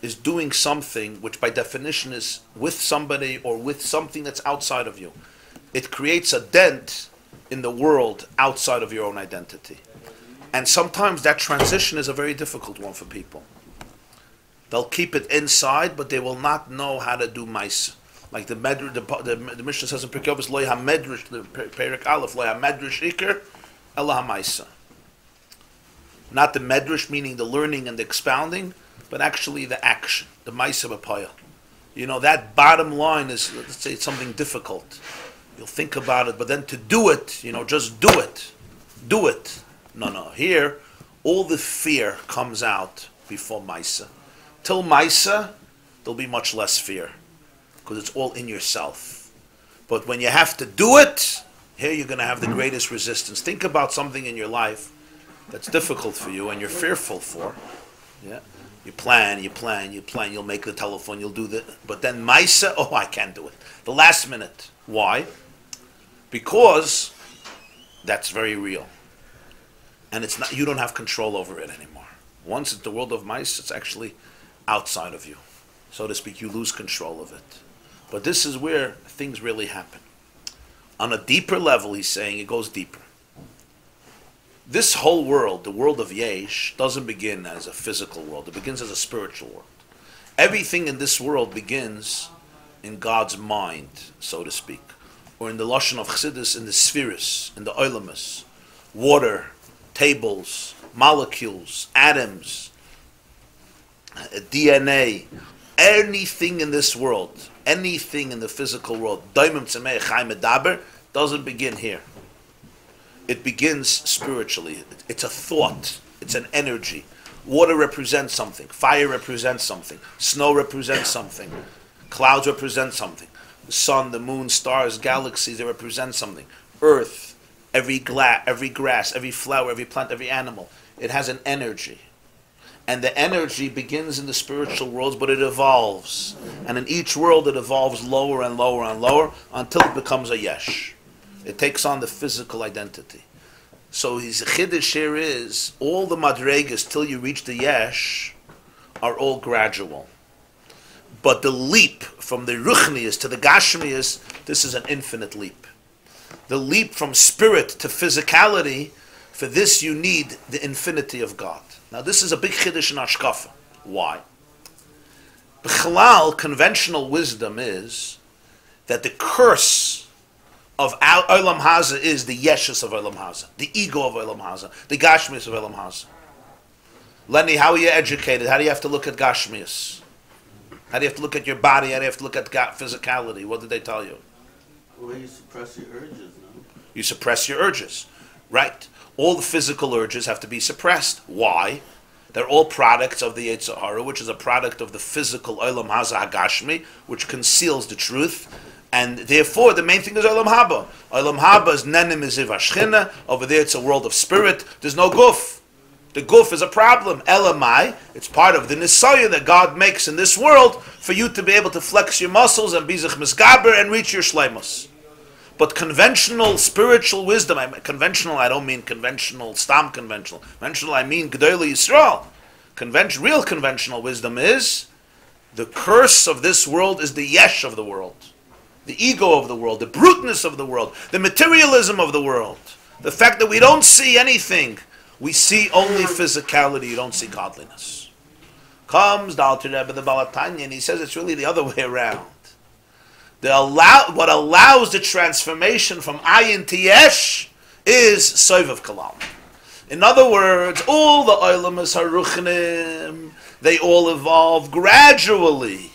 is doing something which by definition is with somebody or with something that's outside of you. It creates a dent in the world outside of your own identity. And sometimes that transition is a very difficult one for people. They'll keep it inside, but they will not know how to do Maisa. Like the Mishnah says in Pirkei Avos, Lo ha-medrash, the Perek Aleph, Lo ha-medrash ikar, ela ha-maisa. Not the medrash, meaning the learning and the expounding, but actually the action, the maisa b'paya. You know, that bottom line is, let's say, it's something difficult. You'll think about it, but then to do it, you know, just do it. Do it. No. Here, all the fear comes out before maisa. Till maisa, there'll be much less fear, because it's all in yourself. But when you have to do it, here you're going to have the greatest resistance. Think about something in your life that's difficult for you and you're fearful for. Yeah, you plan, you'll make the telephone, you'll do that. But then Maisa, I can't do it. The last minute. Why? Because that's very real. And it's not, you don't have control over it anymore. Once it's the world of Maisa, it's actually outside of you. So to speak, you lose control of it. But this is where things really happen. On a deeper level, he's saying, it goes deeper. This whole world, the world of Yesh, doesn't begin as a physical world. It begins as a spiritual world. Everything in this world begins in God's mind, so to speak. Or in the Lashon of Chassidus, in the spheres, in the Olamus. Water, tables, molecules, atoms, DNA, anything in this world, anything in the physical world, doesn't begin here. It begins spiritually. It's a thought. It's an energy. Water represents something. Fire represents something. Snow represents something. Clouds represent something. The sun, the moon, stars, galaxies, they represent something. Earth, every grass, every flower, every plant, every animal. It has an energy. And the energy begins in the spiritual worlds, but it evolves. And in each world it evolves lower and lower and lower until it becomes a yesh. It takes on the physical identity. So his chiddush here is, all the madregas till you reach the yesh are all gradual. But the leap from the ruchnius to the gashmius, this is an infinite leap. The leap from spirit to physicality, for this you need the infinity of God. Now this is a big chiddush in Ashkafa. Why? B'chalal, conventional wisdom is that the curse of Olam Haza is the yeshus of Olam Haza, the ego of Olam Haza, the gashmius of Olam Haza. Lenny, how are you educated? How do you have to look at gashmius? How do you have to look at your body? How do you have to look at physicality? What did they tell you? Well, you suppress your urges, no? You suppress your urges, right? All the physical urges have to be suppressed. Why? They're all products of the Yetzer Hara, which is a product of the physical Olam Haza Hagashmi, which conceals the truth. And therefore, the main thing is Olam Haba. Olam Haba is Nenim Iziv Ashchina. Over there, it's a world of spirit. There's no guf. The guf is a problem. Elamai, it's part of the nisaya that God makes in this world for you to be able to flex your muscles and bizach misgaber and reach your shleimus. But conventional spiritual wisdom, conventional, I don't mean conventional, stam conventional. Conventional, I mean Gedolei Yisrael. Real conventional wisdom is The curse of this world is the yesh of the world, the ego of the world, the bruteness of the world, the materialism of the world, the fact that we don't see anything. We see only physicality, you don't see godliness. Comes the Alter Rebbe, the Balatanya, and he says it's really the other way around. What allows the transformation from ayin to yesh is soivav kalam. In other words, all the olamas haruchnim, they all evolve gradually.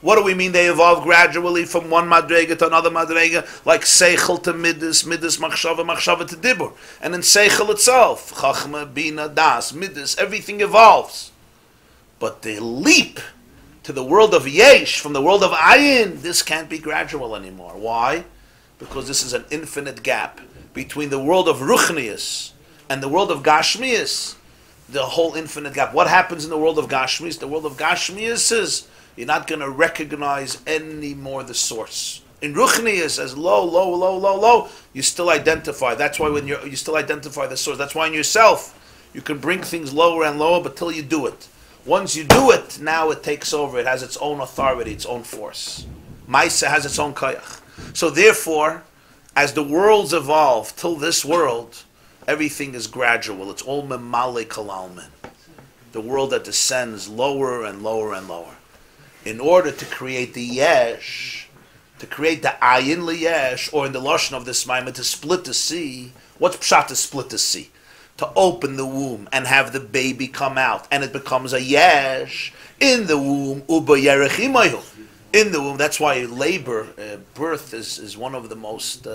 What do we mean they evolve gradually from one madrega to another madrega? Like seichel to midas, midas machshava, machshava to dibur. And in seichel itself, chachma, bina, das, midas, everything evolves. But the leap to the world of yesh, from the world of ayin, this can't be gradual anymore. Why? Because this is an infinite gap between the world of ruchnius and the world of gashmius. The whole infinite gap. What happens in the world of gashmius? The world of gashmius is you're not going to recognize any more the source. In ruchnius, as low, low, low, low, low, you still identify. That's why when you still identify the source. That's why in yourself you can bring things lower and lower, but till you do it. Once you do it, now it takes over. It has its own authority, its own force. Maisa has its own kayach. So therefore, as the worlds evolve till this world, everything is gradual. It's all memale kalalmin. The world that descends lower and lower and lower. In order to create the yesh, to create the ayin liyesh, or in the lashon of this maimah, to split the sea. What's pshat to split the sea? To open the womb and have the baby come out, and it becomes a yesh in the womb. Uba yerech imayu. In the womb. That's why labor, birth is one of the most.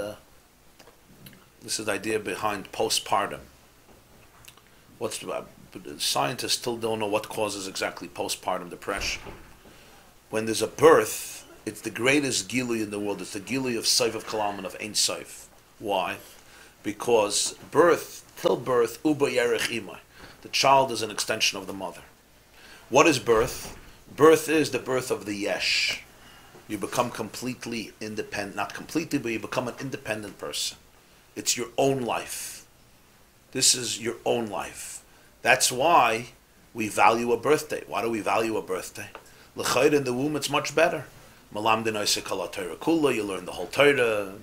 This is the idea behind postpartum. Scientists still don't know what causes exactly postpartum depression. When there's a birth, it's the greatest gilui in the world. It's the gilui of Seif of Kalam and of Ein Seif. Why? Because till birth, uba yerech imay. The child is an extension of the mother. What is birth? Birth is the birth of the yesh. You become completely independent. Not completely, but you become an independent person. It's your own life. This is your own life. That's why we value a birthday. Why do we value a birthday? L'chayr, in the womb, it's much better. Malamdin oisekala Torah kula, you learn the whole Torah.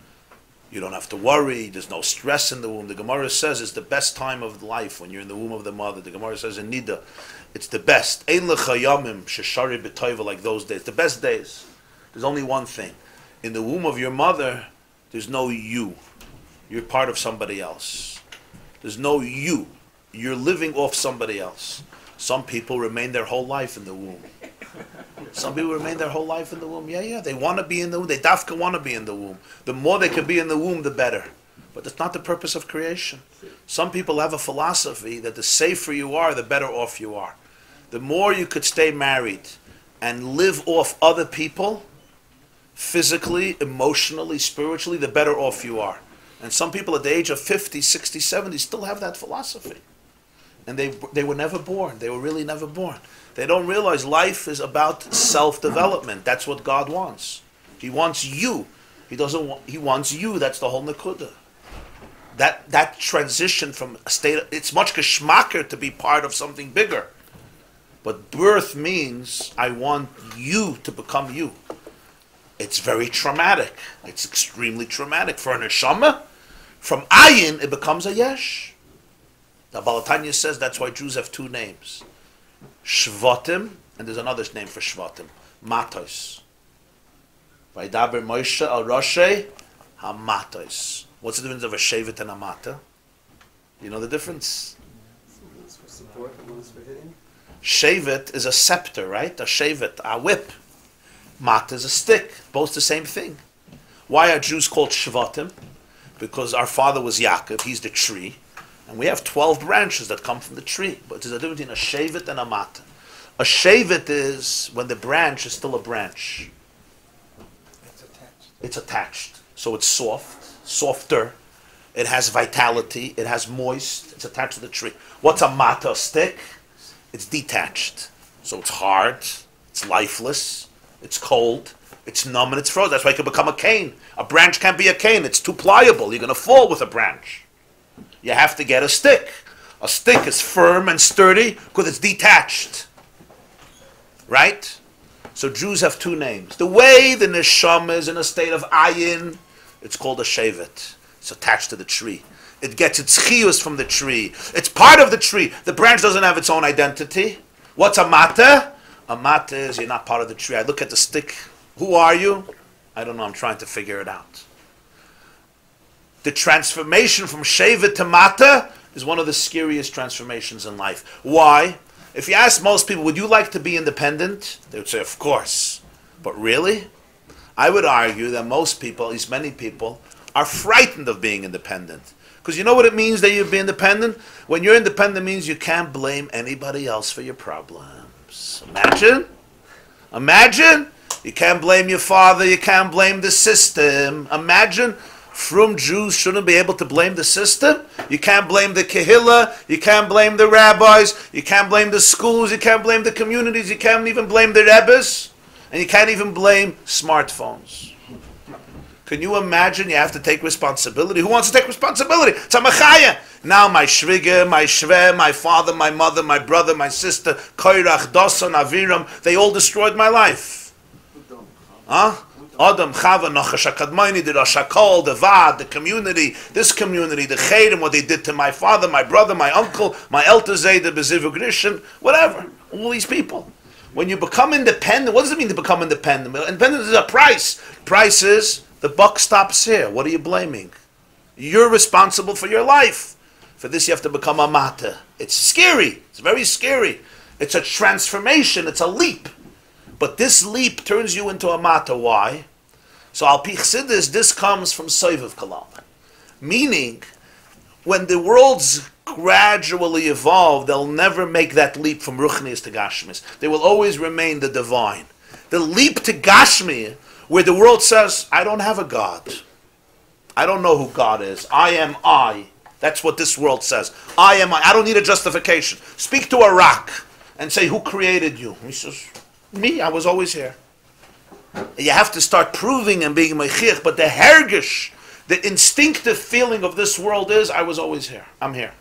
You don't have to worry. There's no stress in the womb. The Gemara says it's the best time of life when you're in the womb of the mother. The Gemara says in Nida, it's the best. Ein lecha yomim sheshari b'toiva, like those days. The best days. There's only one thing. In the womb of your mother, there's no you. You're part of somebody else. There's no you. You're living off somebody else. Some people remain their whole life in the womb. Some people remain their whole life in the womb. Yeah, they want to be in the womb. They dafka want to be in the womb. The more they can be in the womb, the better. But that's not the purpose of creation. Some people have a philosophy that the safer you are, the better off you are. The more you could stay married and live off other people, physically, emotionally, spiritually, the better off you are. And some people at the age of 50, 60, 70 still have that philosophy. And they were never born. They were really never born. They don't realize life is about self-development. That's what God wants. He wants you. He wants you. That's the whole nekuda. That transition from a state, it's much geschmacker to be part of something bigger. But birth means I want you to become you. It's very traumatic. It's extremely traumatic. For a neshama, from ayin, it becomes a yesh. The Balatanya says that's why Jews have two names. Shvatim, and there's another name for Shvatim. Matos. Vaydaber Moshe al Roshei HaMatos. What's the difference of a Shevet and a Mata? You know the difference? One's for support and one's for hitting. Shevet is a scepter, right? A Shevet, a whip. Mata is a stick. Both the same thing. Why are Jews called Shvatim? Because our father was Yaakov, he's the tree. And we have 12 branches that come from the tree. But there's a difference between a shevet and a mata. A shevet is when the branch is still a branch. It's attached. So it's soft, softer. It has vitality. It has moist. It's attached to the tree. What's a mata, a stick? It's detached. So it's hard. It's lifeless. It's cold. It's numb and it's frozen. That's why it can become a cane. A branch can't be a cane. It's too pliable. You're going to fall with a branch. You have to get a stick. A stick is firm and sturdy because it's detached. Right? So Jews have two names. The way the neshama is in a state of ayin, it's called a shevet. It's attached to the tree. It gets its chiyus from the tree. It's part of the tree. The branch doesn't have its own identity. What's a mata? A mata is you're not part of the tree. I look at the stick. Who are you? I don't know. I'm trying to figure it out. The transformation from shevet to mata is one of the scariest transformations in life. Why? If you ask most people, would you like to be independent? They would say, of course. But really? I would argue that most people, at least many people, are frightened of being independent. Because you know what it means that you'll be independent? When you're independent, it means you can't blame anybody else for your problems. Imagine. Imagine. You can't blame your father. You can't blame the system. Imagine. Frum Jews shouldn't be able to blame the system. You can't blame the kehillah. You can't blame the rabbis. You can't blame the schools. You can't blame the communities. You can't even blame the rebbes. And you can't even blame smartphones. Can you imagine you have to take responsibility? Who wants to take responsibility? It's a machaya. Now my shviga, my shve, my father, my mother, my brother, my sister, Koirach, Dosan, Aviram, they all destroyed my life. Huh? Adam, Chava, Nachash HaKadmoni, the Rosh HaKol, the Vad, the community, this community, the Chayrim, what they did to my father, my brother, my uncle, my Eltazay, the Bezivu Grishin, whatever. All these people. When you become independent, what does it mean to become independent? Independence is a price. Price is, the buck stops here. What are you blaming? You're responsible for your life. For this you have to become a mata. It's scary. It's very scary. It's a transformation. It's a leap. But this leap turns you into a mata. Why? So al pi chassidus, this comes from soivav kalal. Meaning, when the worlds gradually evolve, they'll never make that leap from ruchnius to gashmis. They will always remain the divine. The leap to gashmi, where the world says, I don't have a God. I don't know who God is. I am I. That's what this world says. I am I. I don't need a justification. Speak to a rock and say, who created you? He says, me, I was always here. You have to start proving and being meichich, but the hergish, the instinctive feeling of this world is, I was always here. I'm here.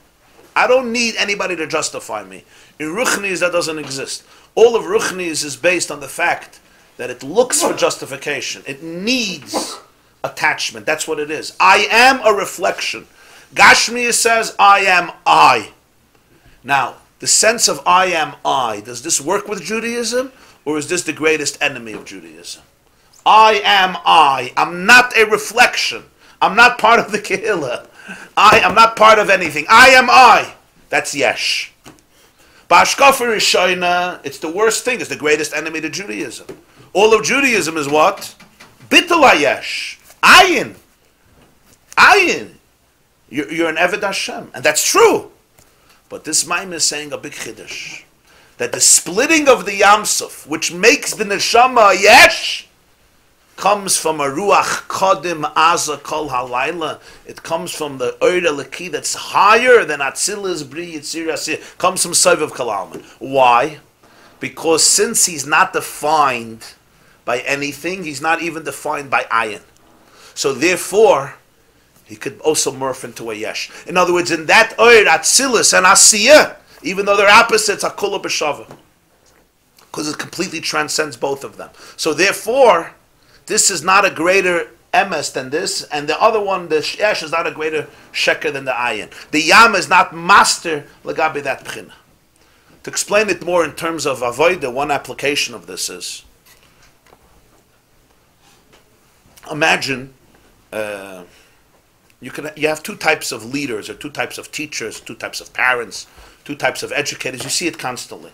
I don't need anybody to justify me. In Ruchnis, that doesn't exist. All of Ruchnis is based on the fact that it looks for justification. It needs attachment. That's what it is. I am a reflection. Gashmi says, I am I. Now, the sense of I am I, does this work with Judaism? Or is this the greatest enemy of Judaism? I am I. I'm not a reflection. I'm not part of the Kehillah. I'm not part of anything. I am I. That's Yesh. Ba'ashkafa Rishoina, it's the worst thing. It's the greatest enemy to Judaism. All of Judaism is what? Bittul Yesh. Ayin. Ayin. You're an Eved Hashem. And that's true. But this Maim is saying a big chiddush. That the splitting of the Yamsuf, which makes the Neshama Yesh, comes from a Ruach Kodim Aza Kol Halayla. It comes from the Oira Leki that's higher than Atzilus Bri Yitzir Asir. Comes from Soivav Kalalman. Why? Because since he's not defined by anything, he's not even defined by Ayin. So therefore, he could also morph into a Yesh. In other words, in that Oir, Atzilus and Asiyah, even though they're opposites, Akula B'Shava. Because it completely transcends both of them. So therefore, this is not a greater emes than this, and the other one, the Yesh, is not a greater sheker than the Ayin. The Yam is not master Lagabi that Pchina. To explain it more in terms of Avodah, one application of this is, imagine you have two types of leaders, or two types of teachers, two types of parents, two types of educators. You see it constantly.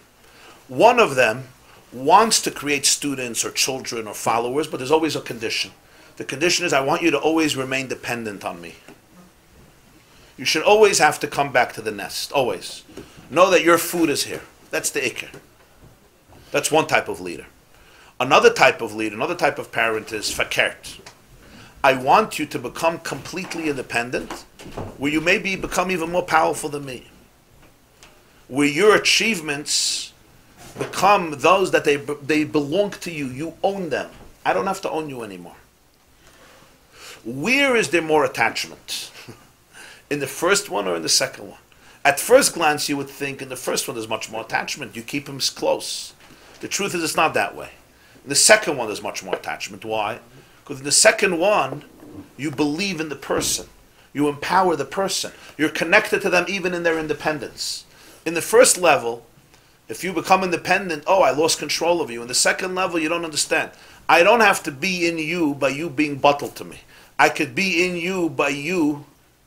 One of them wants to create students or children or followers, but there's always a condition. The condition is, I want you to always remain dependent on me. You should always have to come back to the nest, always. Know that your food is here. That's the ikr. That's one type of leader. Another type of leader, another type of parent is fakert. I want you to become completely independent, where you maybe become even more powerful than me. Where your achievements become those that they belong to you. You own them. I don't have to own you anymore. Where is there more attachment? In the first one or in the second one? At first glance, you would think in the first one there's much more attachment. You keep him close. The truth is, it's not that way. In the second one, there's much more attachment. Why? Because in the second one, you believe in the person. You empower the person. You're connected to them even in their independence. In the first level, if you become independent, oh, I lost control of you. In the second level, you don't understand. I don't have to be in you by you being bottled to me. I could be in you by you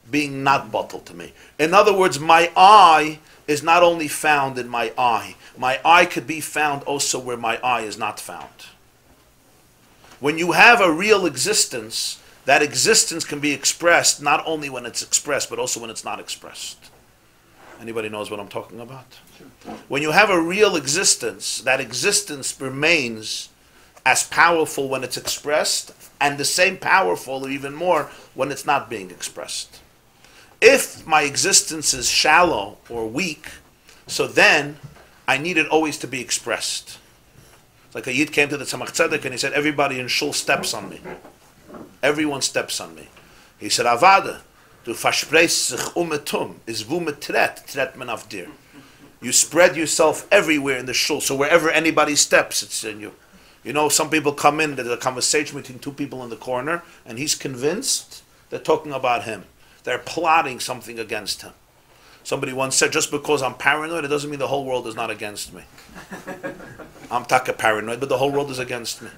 being not bottled to me. In other words, my I is not only found in my I. My I could be found also where my I is not found. When you have a real existence, that existence can be expressed not only when it's expressed, but also when it's not expressed. Anybody knows what I'm talking about? Sure. When you have a real existence, that existence remains as powerful when it's expressed, and the same powerful or even more when it's not being expressed. If my existence is shallow or weak, so then I need it always to be expressed. It's like a Yid came to the Tzemach Tzedek and he said, everybody in Shul steps on me. Everyone steps on me. He said, Avada, du verspreist sich etum, is wo me tret men auf dir. You spread yourself everywhere in the Shul, so wherever anybody steps, it's in you. You know, some people come in, there's a conversation between two people in the corner, and he's convinced they're talking about him. They're plotting something against him. Somebody once said, just because I'm paranoid, it doesn't mean the whole world is not against me. I'm taka paranoid, but the whole world is against me.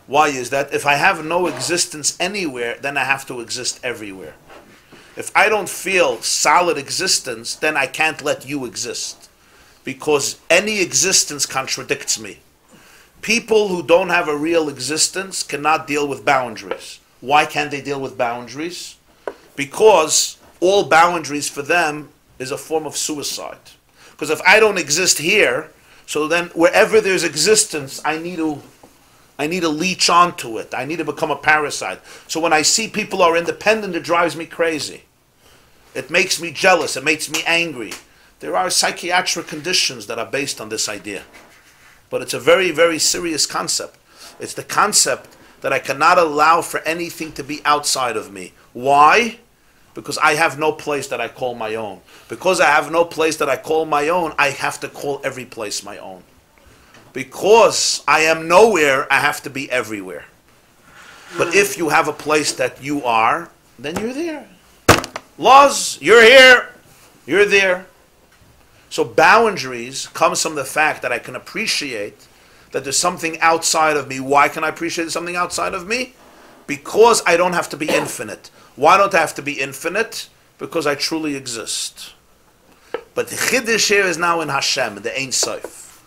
Why is that? If I have no existence anywhere, then I have to exist everywhere. If I don't feel solid existence, then I can't let you exist. Because any existence contradicts me. People who don't have a real existence cannot deal with boundaries. Why can't they deal with boundaries? Because all boundaries for them is a form of suicide. Because if I don't exist here, so then wherever there's existence, I need to leech onto it. I need to become a parasite. So when I see people are independent, it drives me crazy. It makes me jealous. It makes me angry. There are psychiatric conditions that are based on this idea. But it's a very, very serious concept. It's the concept that I cannot allow for anything to be outside of me. Why? Because I have no place that I call my own. Because I have no place that I call my own, I have to call every place my own. Because I am nowhere, I have to be everywhere. But if you have a place that you are, then you're there. Laws, you're here, you're there. So boundaries comes from the fact that I can appreciate that there's something outside of me. Why can I appreciate something outside of me? Because I don't have to be infinite. Why don't I have to be infinite? Because I truly exist. But the Chiddush here is now in Hashem, in the Ein Sof.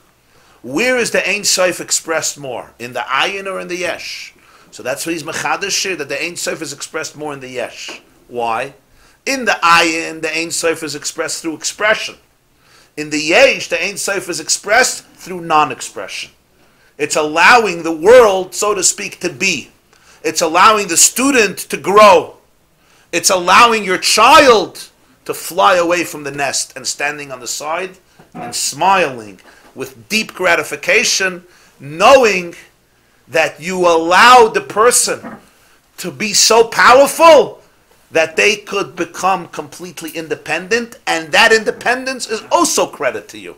Where is the Ein Sof expressed more? In the Ayin or in the Yesh? So that's why he's Mechadash here, that the Ein Sof is expressed more in the Yesh. Why? In the Ayin, the Ein Sof is expressed through expression. In the Yesh, the Ein Sof is expressed through non-expression. It's allowing the world, so to speak, to be. It's allowing the student to grow. It's allowing your child to fly away from the nest and standing on the side and smiling with deep gratification, knowing that you allowed the person to be so powerful that they could become completely independent, and that independence is also credit to you.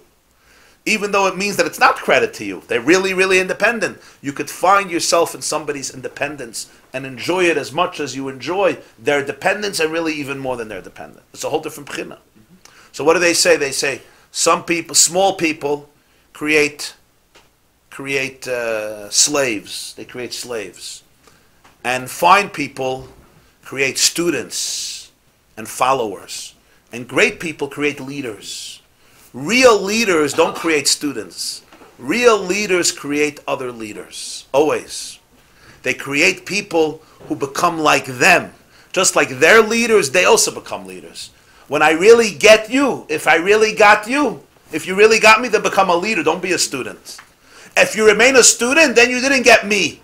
Even though it means that it's not credit to you. They're really, really independent. You could find yourself in somebody's independence and enjoy it as much as you enjoy their dependence, and really even more than their dependence. It's a whole different pchina. So what do they say? They say some people, small people, create slaves. They create slaves. And fine people create students and followers. And great people create leaders. Real leaders don't create students. Real leaders create other leaders. Always. They create people who become like them. Just like their leaders, they also become leaders. When I really get you, if I really got you, if you really got me, then become a leader. Don't be a student. If you remain a student, then you didn't get me.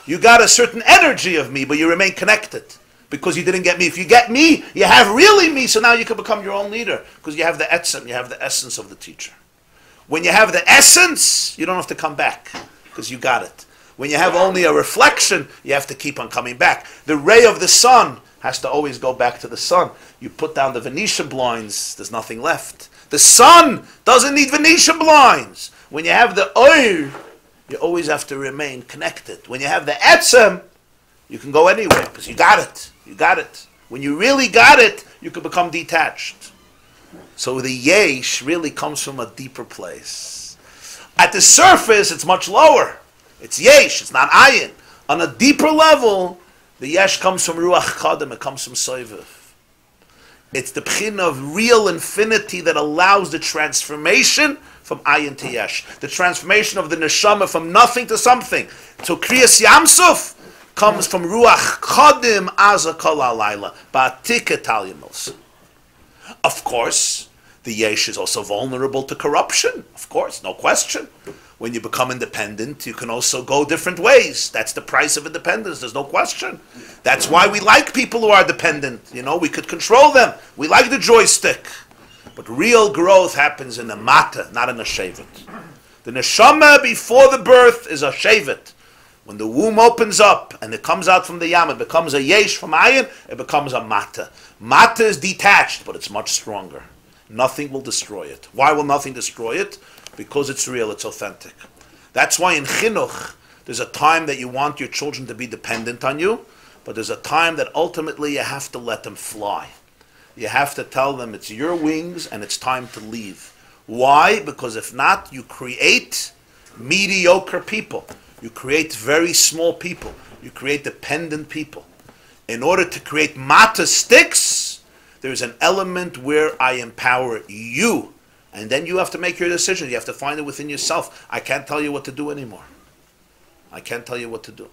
You got a certain energy of me, but you remain connected. Because you didn't get me. If you get me, you have really me, so now you can become your own leader. Because you have the etzem, you have the essence of the teacher. When you have the essence, you don't have to come back. Because you got it. When you have only a reflection, you have to keep on coming back. The ray of the sun has to always go back to the sun. You put down the Venetian blinds, there's nothing left. The sun doesn't need Venetian blinds. When you have the oil, You always have to remain connected. When you have the etzem, you can go anywhere because you got it. You got it. When you really got it, you can become detached. So the yesh really comes from a deeper place. At the surface, it's much lower. It's yesh, it's not ayin. On a deeper level, the yesh comes from ruach kadem, it comes from soiviv. It's the pchin of real infinity that allows the transformation from ayin to yesh. The transformation of the neshama from nothing to something. So kriyas yamsuf comes from ruach kadem aza kol halayla, ba'atik etalyamos. Of course, the yesh is also vulnerable to corruption. Of course, no question. When you become independent, you can also go different ways. That's the price of independence. There's no question. That's why we like people who are dependent. We could control them. We like the joystick. But real growth happens in the mata, not in the shevet. The neshama before the birth is a shevet. When the womb opens up and it comes out from the yam, it becomes a yesh from ayin, it becomes a mata. Mata is detached, but it's much stronger. Nothing will destroy it. Why will nothing destroy it? Because it's real, it's authentic. That's why in chinuch, there's a time that you want your children to be dependent on you, but there's a time that ultimately you have to let them fly. You have to tell them it's your wings and it's time to leave. Why? Because if not, you create mediocre people. You create very small people. You create dependent people. In order to create mata sticks, there's an element where I empower you. And then you have to make your decision. You have to find it within yourself. I can't tell you what to do anymore. I can't tell you what to do.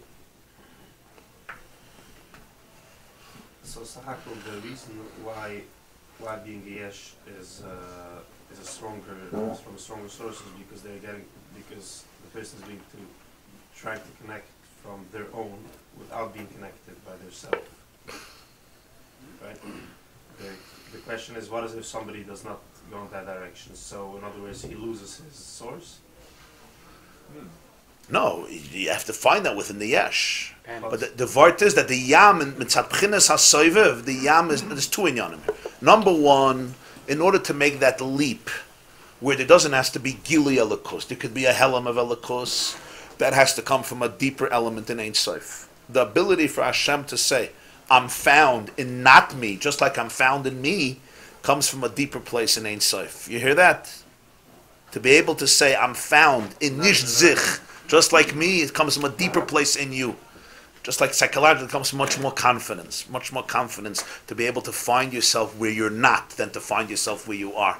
So Sahakul, the reason why being a yesh is a stronger from a stronger source is because because the person is trying to connect from their own without being connected by their self. Right? The question is, what is if somebody does not go in that direction? So in other words, he loses his source? No, you have to find that within the yesh. But the vart is that the yam in mitzat b'chinas hasoiviv, the yam is, there's two inyanim. Number one, in order to make that leap, where there doesn't have to be gili elikus, there could be a helam of elikus, that has to come from a deeper element in Ein Sof. The ability for Hashem to say, I'm found in not me, just like I'm found in me, comes from a deeper place in Ein Sof. You hear that? To be able to say, I'm found in Nish Zich, just like me, it comes from a deeper place in you. Just like psychologically, it comes from much more confidence to be able to find yourself where you're not than to find yourself where you are.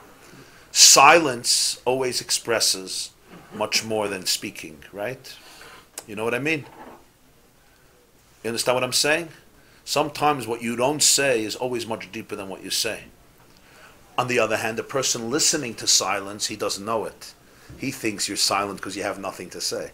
Silence always expresses much more than speaking, right? You know what I mean? You understand what I'm saying? Sometimes what you don't say is always much deeper than what you say. On the other hand, a person listening to silence, he doesn't know it. He thinks you're silent because you have nothing to say.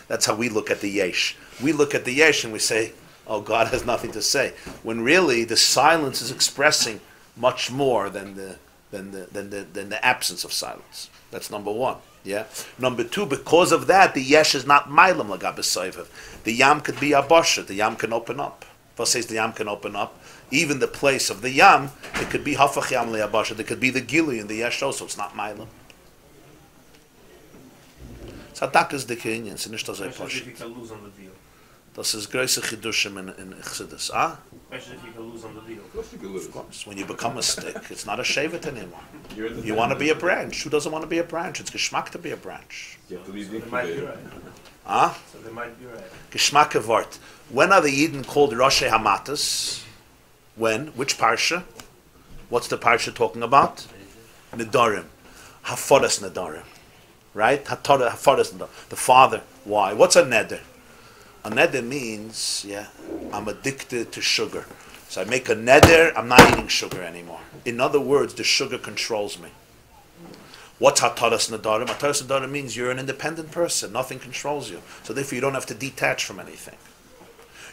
That's how we look at the yesh. We look at the yesh and we say, oh, God has nothing to say. When really the silence is expressing much more than the absence of silence. That's number one. Yeah. Number two, because of that, the yesh is not mailam lagabe soiviv. The yam could be abasha. The yam can open up. What says the yam can open up? Even the place of the yam, it could be hafach yam le'abasha. There could be the gili in the yesh also. It's not mailam. Sadak is the kinyan. It's nicht so Especially if you can lose on the deal. Das ist größer Chidushim in Chassidus. Ah? Especially if you can lose on the deal. Of course. When you become a stick, it's not a shevet anymore. You want to be a branch. Who doesn't want to be a branch? It's geschmack to be a branch. You have to leave So they might be right. Ah? So they might be right. Geschmack Vart. When are the Yidden called Roshei Hamatas? When? Which parsha? What's the parsha talking about? Nedarim. Hafodas Nedarim. Right? Hafodas Nedarim. The father. Why? What's a neder? A neder means, I'm addicted to sugar. So I make a neder, I'm not eating sugar anymore. In other words, the sugar controls me. What's hataras nadarim? Hataras nadarim means you're an independent person. Nothing controls you. So therefore you don't have to detach from anything.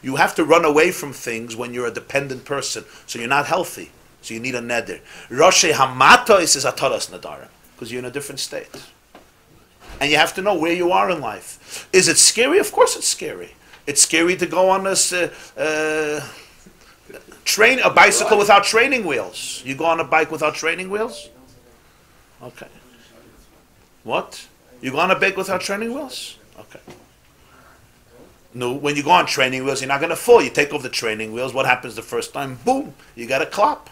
You have to run away from things when you're a dependent person. So you're not healthy. So you need a neder. Roshei hamatos is hataras nadarim. Because you're in a different state. And you have to know where you are in life. Is it scary? Of course it's scary. It's scary to go on this a bicycle without training wheels. You go on a bike without training wheels? Okay. What? You go on a bike without training wheels? Okay. No, when you go on training wheels, you're not going to fall. You take off the training wheels. What happens the first time? Boom. You got a clap.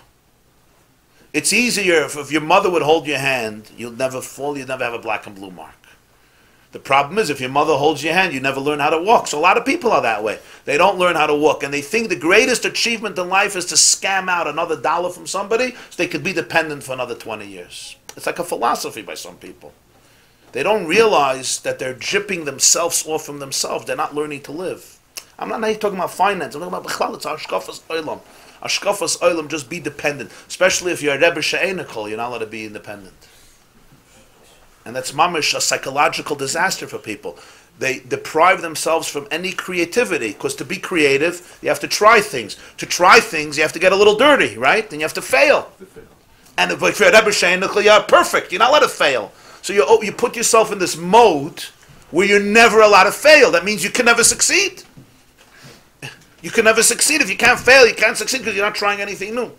It's easier if your mother would hold your hand, you'll never fall, you'll never have a black and blue mark. The problem is if your mother holds your hand, you never learn how to walk. So a lot of people are that way. They don't learn how to walk, and they think the greatest achievement in life is to scam out another dollar from somebody so they could be dependent for another 20 years. It's like a philosophy by some people. They don't realize that they're jipping themselves off from themselves. They're not learning to live. I'm not talking about finance. I'm talking about b'chlal. It's Ashkafas Olam. Ashkafas Olam, just be dependent. Especially if you're a Rebbe She'enikol, you're not allowed to be independent. And that's mamish, a psychological disaster for people. They deprive themselves from any creativity, because to be creative, you have to try things. To try things, you have to get a little dirty, right? And you have to fail. And if you're a Rebbe She'enikol, you're perfect. You're not allowed to fail. So you put yourself in this mode where you're never allowed to fail. That means you can never succeed. You can never succeed. If you can't fail, you can't succeed because you're not trying anything new.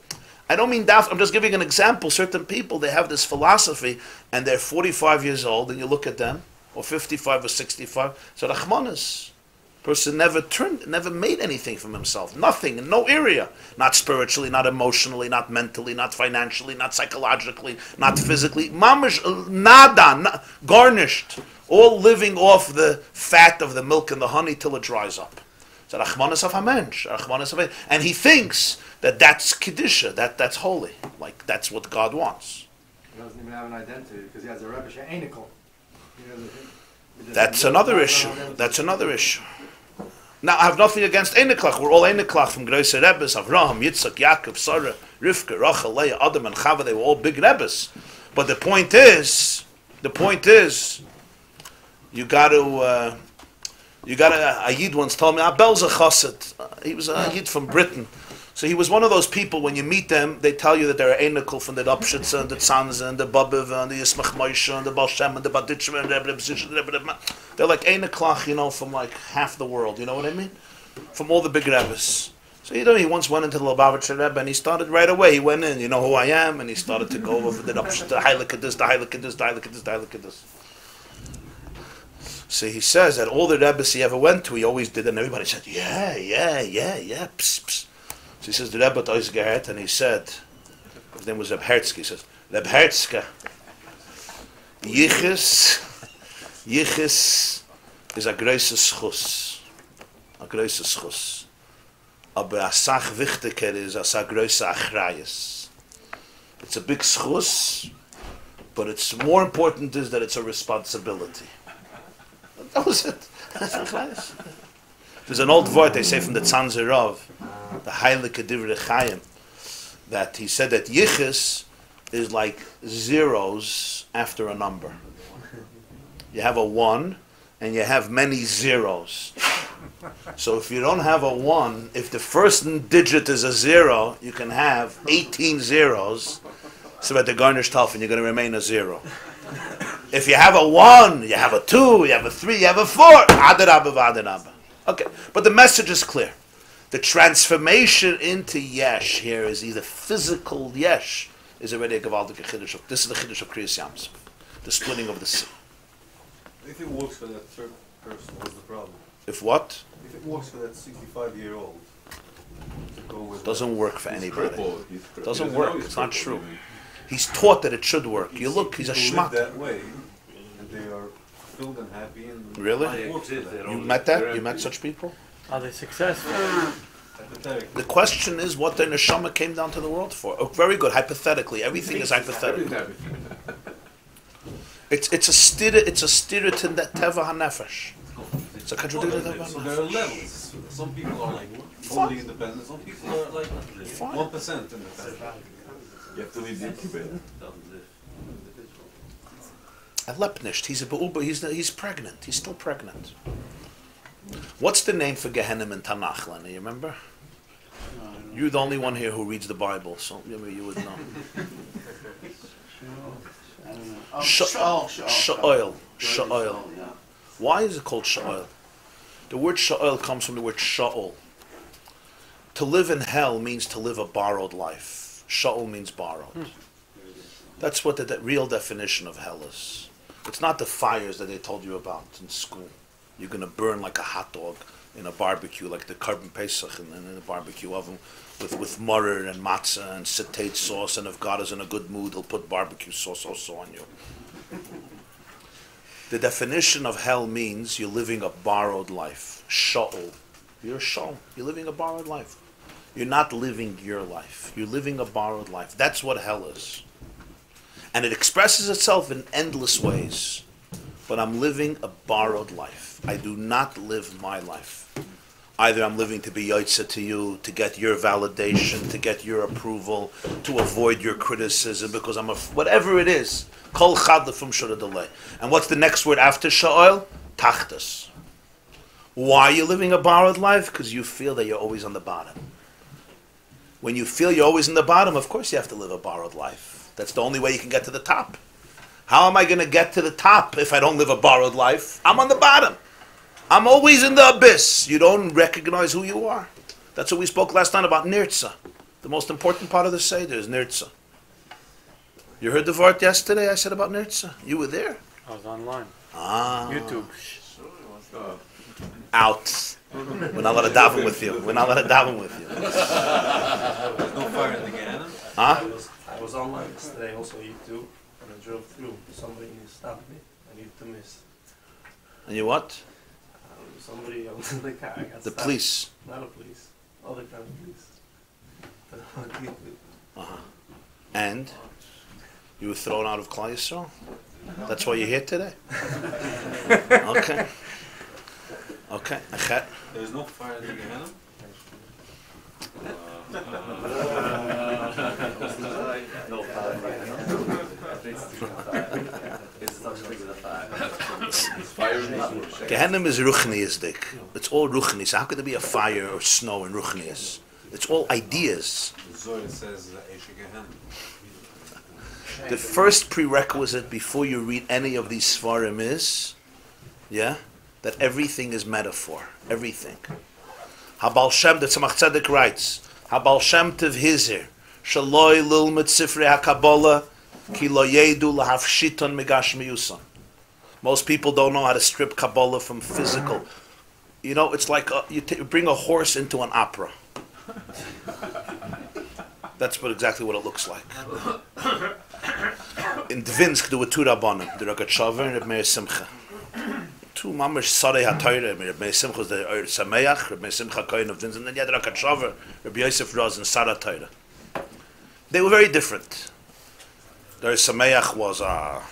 I don't mean that. I'm just giving an example. Certain people, they have this philosophy, and they're 45 years old, and you look at them, or 55 or 65, so Rachmanis. Person never made anything from himself. Nothing, in no area. Not spiritually, not emotionally, not mentally, not financially, not psychologically, not physically. Mamish, nada, garnished. All living off the fat of the milk and the honey till it dries up. So Rachmanis of Hamensh. And he thinks that that's Kedusha, that's holy. Like, that's what God wants. He doesn't even have an identity because he has a Rebbe She'enikol. That's another issue. That's another issue. Now, I have nothing against Einiklach. We're all Einiklach from Große Rebbes, Avraham, Yitzchak, Yaakov, Sarah, Rivka, Rachel, Leah, Adam, and Chava. They were all big Rebbes. But the point is, you got to. A Yid once told me, Abel's a chassid. He was a Yid from Britain. So he was one of those people, when you meet them, they tell you that they're Einikul from the Dopshitza and the Tzanza and the Babiv and the Yismach Moshe and the Baal Shem and the Baditcher and the they're like Einiklach, from like half the world, you know what I mean? From all the big Rebbes. So he once went into the Lubavitcher Rebbe and he started right away. He went in, you know who I am, and he started to go over the Dopshitza, the Heilikadis, the Heilikadis, the Heilikadis, the Heilikadis. So he says that all the Rebbes he ever went to, he always did, and everybody said, yeah, pss, pss. So he says, the Rebbe to Eisgehet, and he said, his name was Reb Herzke, he says, Reb Herzke, Yichus is a große schus. Aber a sach wichtiger is a sa große achrayes. It's a big schus, but it's more important is that it's a responsibility. That was it. There's an old word they say from the Tzanzer Rav, the Heilige Divrei Chaim, that he said that Yichus is like zeros after a number. You have a 1 and you have many zeros. So if you don't have a 1, if the first digit is a 0, you can have 18 zeros, so that the garnish talfin, you're going to remain a 0. If you have a 1, you have a 2, you have a 3, you have a 4. Adarabba v'adarabba. Okay, but the message is clear. The transformation into yesh here is either physical yesh, is already a gewaltige chiddush. This is the chiddush of Kriyas Yamsuf, the splitting of the sea. If it works for that third person, what's the problem? If what? If it works for that 65-year-old, doesn't work for anybody. Doesn't work. It's not true. He's taught that it should work. You look, he's a schmuck. That way, and they are filled and happy. And really? You met that? You met such people? Are they successful? The question is what the neshama came down to the world for. Oh, very good. Hypothetically, everything is hypothetical. It's a stira to that teva hanefesh. It's a contradiction to teva hanefesh. So there are levels. Some people are like fully independent. Some people are like 1% independent. You have to leave the incubator. Lepnisht. He's a be'uba. He's pregnant. He's still pregnant. What's the name for Gehenim in Tanakh, Lenny? You remember? You're the only one here who reads the Bible, so maybe you would know. I don't know. Sha'oil. Sha'oil. Yeah. Why is it called Sha'oil? The word Sha'oil comes from the word Sha'ol. To live in hell means to live a borrowed life. Sha'ol means borrowed. That's what the real definition of hell is. It's not the fires that they told you about in school. You're going to burn like a hot dog in a barbecue, like the carbon pesach in a barbecue oven with mutter and matzah and satay sauce, and if God is in a good mood, he'll put barbecue sauce also on you. The definition of hell means you're living a borrowed life. Sha'ul. You're a sha'ul. You're living a borrowed life. You're not living your life. You're living a borrowed life. That's what hell is. And it expresses itself in endless ways. But I'm living a borrowed life. I do not live my life. Either I'm living to be yotze to you, to get your validation, to get your approval, to avoid your criticism, because I'm whatever it is. Kol chad lefum shura delay. And what's the next word after sha'ol? Tachtas. Why are you living a borrowed life? Because you feel that you're always on the bottom. When you feel you're always in the bottom, of course you have to live a borrowed life. That's the only way you can get to the top. How am I going to get to the top if I don't live a borrowed life? I'm on the bottom. I'm always in the abyss. You don't recognize who you are. That's what we spoke last night about nirtza. The most important part of the Seder is nirtza. You heard the word yesterday I said about nirtza? You were there? I was online. YouTube. Out. We're not allowed to daven with you. We're not allowed to daven with you. There's no fire in the Gehenna? Huh? I was online yesterday, also YouTube, and I drove through. Somebody stopped me. I needed to miss. And you what? Somebody else in the car. I got The stopped. police. Not a police. Other kind of police. Uh-huh. And? You were thrown out of Klal Yisrael? That's why you're here today? Okay. Okay. There's no fire in the Gehenna? No Gehenna is ruchniisdik. It's all ruchni. So how could there be a fire or snow in ruchniis? It's all ideas. The Zohar says Eshe Gehenna. The first prerequisite before you read any of these svarim is, that everything is metaphor. Everything. Habal Shem, the Tzemach Tzedek writes, Habal Shem Tev Hizir, Shaloi Lilmet Sifrei HaKabbalah, Ki Lo Yedu Lahafshiton Megash Miyusan. Most people don't know how to strip Kabbalah from physical. You know, it's like you bring a horse into an opera. That's exactly what it looks like. In Dvinsk, there were two Rabbanim, the Rogatchover and Reb Meir Simcha. Two mamash Sarei HaTorah. Reb Meir Simcha was the Oyer Sameach, Reb Meir Simcha Kohen of Dvinsk, and then you had Rogatchover, Reb Yosef Roz and Sarah Torah. They were very different. The Oyer Sameach was a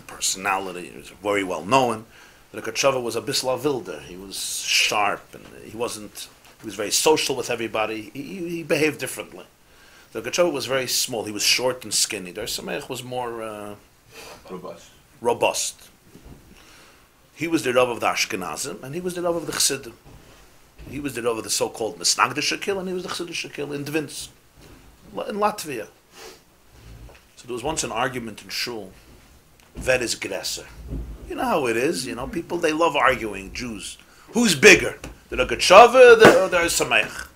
personality, he was very well known. The Rogatchover was a Bisla Wilder. He was sharp, and he was very social with everybody. He behaved differently. The Rogatchover was very small. He was short and skinny. The Oyer Sameach was more robust. He was the Rav of the Ashkenazim, and he was the Rav of the Chassidim. He was the Rav of the so-called Misnagde Shekil, and he was the Chassidish Shekil in Dvinsk, in Latvia. So there was once an argument in Shul. Vet is Gresser. You know how it is, people, they love arguing, Jews. Who's bigger? The Rogatchover or the Oyer Sameach?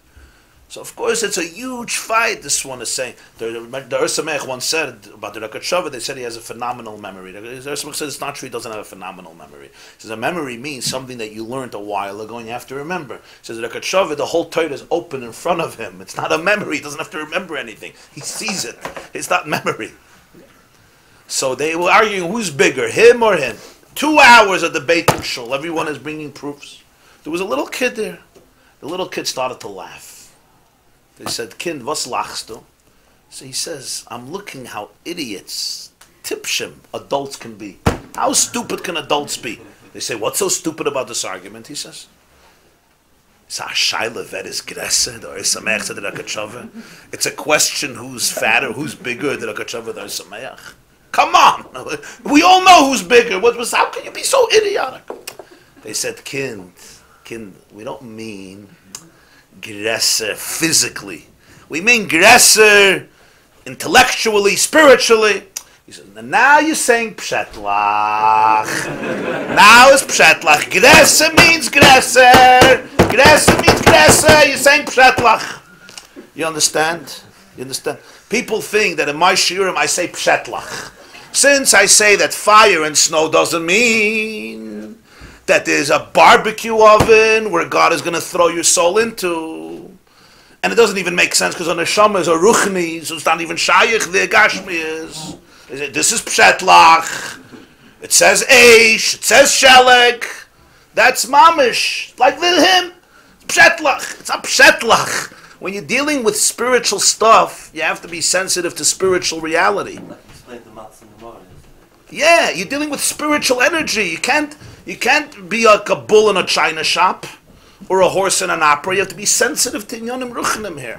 So of course it's a huge fight, this one is saying. The Oyer Sameach once said about the Rogatchover, they said he has a phenomenal memory. The Oyer Sameach says it's not true, he doesn't have a phenomenal memory. He says a memory means something that you learned a while ago and you have to remember. He says the Rogatchover, the whole Torah is open in front of him. It's not a memory, he doesn't have to remember anything. He sees it. It's not memory. So they were arguing who's bigger, him or him. 2 hours of debate in Shul. Everyone is bringing proofs. There was a little kid there. The little kid started to laugh. They said, Kind, was lachst du? So he says, I'm looking how idiots, tipshim, adults can be. How stupid can adults be? They say, what's so stupid about this argument? He says, it's a question who's fatter, who's bigger, the Rogatchover, the Sameach. Come on! We all know who's bigger. How can you be so idiotic? They said, Kind, we don't mean Gresser physically. We mean Gresser intellectually, spiritually. He said, now you're saying Pshetlach. Now it's Pshetlach. Gresser means Gresser. Gresser means Gresser. You're saying Pshetlach. You understand? People think that in my shiurim I say Pshetlach. Since I say that fire and snow doesn't mean that there's a barbecue oven where God is going to throw your soul into, and it doesn't even make sense because on the neshama is a ruchni, so it's not even shayich the gashmi is. This is pshetlach. It says eish. It says sheleg. That's mamish, like the hymn. Pshetlach. It's a pshetlach. When you're dealing with spiritual stuff, you have to be sensitive to spiritual reality. Yeah, you're dealing with spiritual energy. You can't be like a bull in a china shop or a horse in an opera. You have to be sensitive to Yonim Ruchanim here.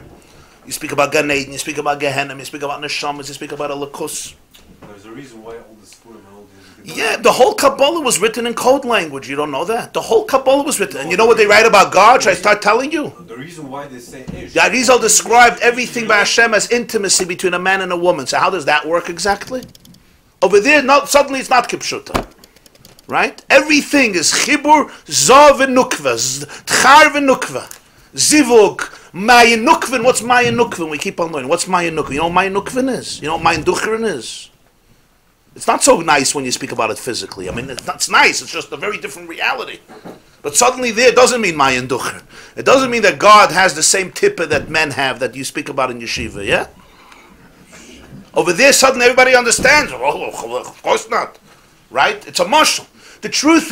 You speak about Gan Eden, you speak about Gehenna, you speak about Neshamas, you speak about a Lakus. There's a reason why all this Purim and all these... Yeah, the whole Kabbalah was written in code language. You don't know that? The whole Kabbalah was written. And you know what they write about God? Should I start telling you? The reason why they say Ish... The Arizal described everything by Hashem as intimacy between a man and a woman. So how does that work exactly? Over there, suddenly it's not Kipshuta. Right? Everything is Chibur, Zav and Nukva, Tchar and Nukva, Zivug, Mayan Nukvin. What's Mayan Nukvin? We keep on learning. What's Mayan Nukvin? You know what Mayan Nukvin is? You know what Mayan Duchrin is? It's not so nice when you speak about it physically. I mean, it's nice. It's just a very different reality. But suddenly there doesn't mean Mayan Duchrin. It doesn't mean that God has the same tippa that men have that you speak about in yeshiva, yeah? Over there, suddenly everybody understands. Oh, of course not. Right? It's a mashal. The truth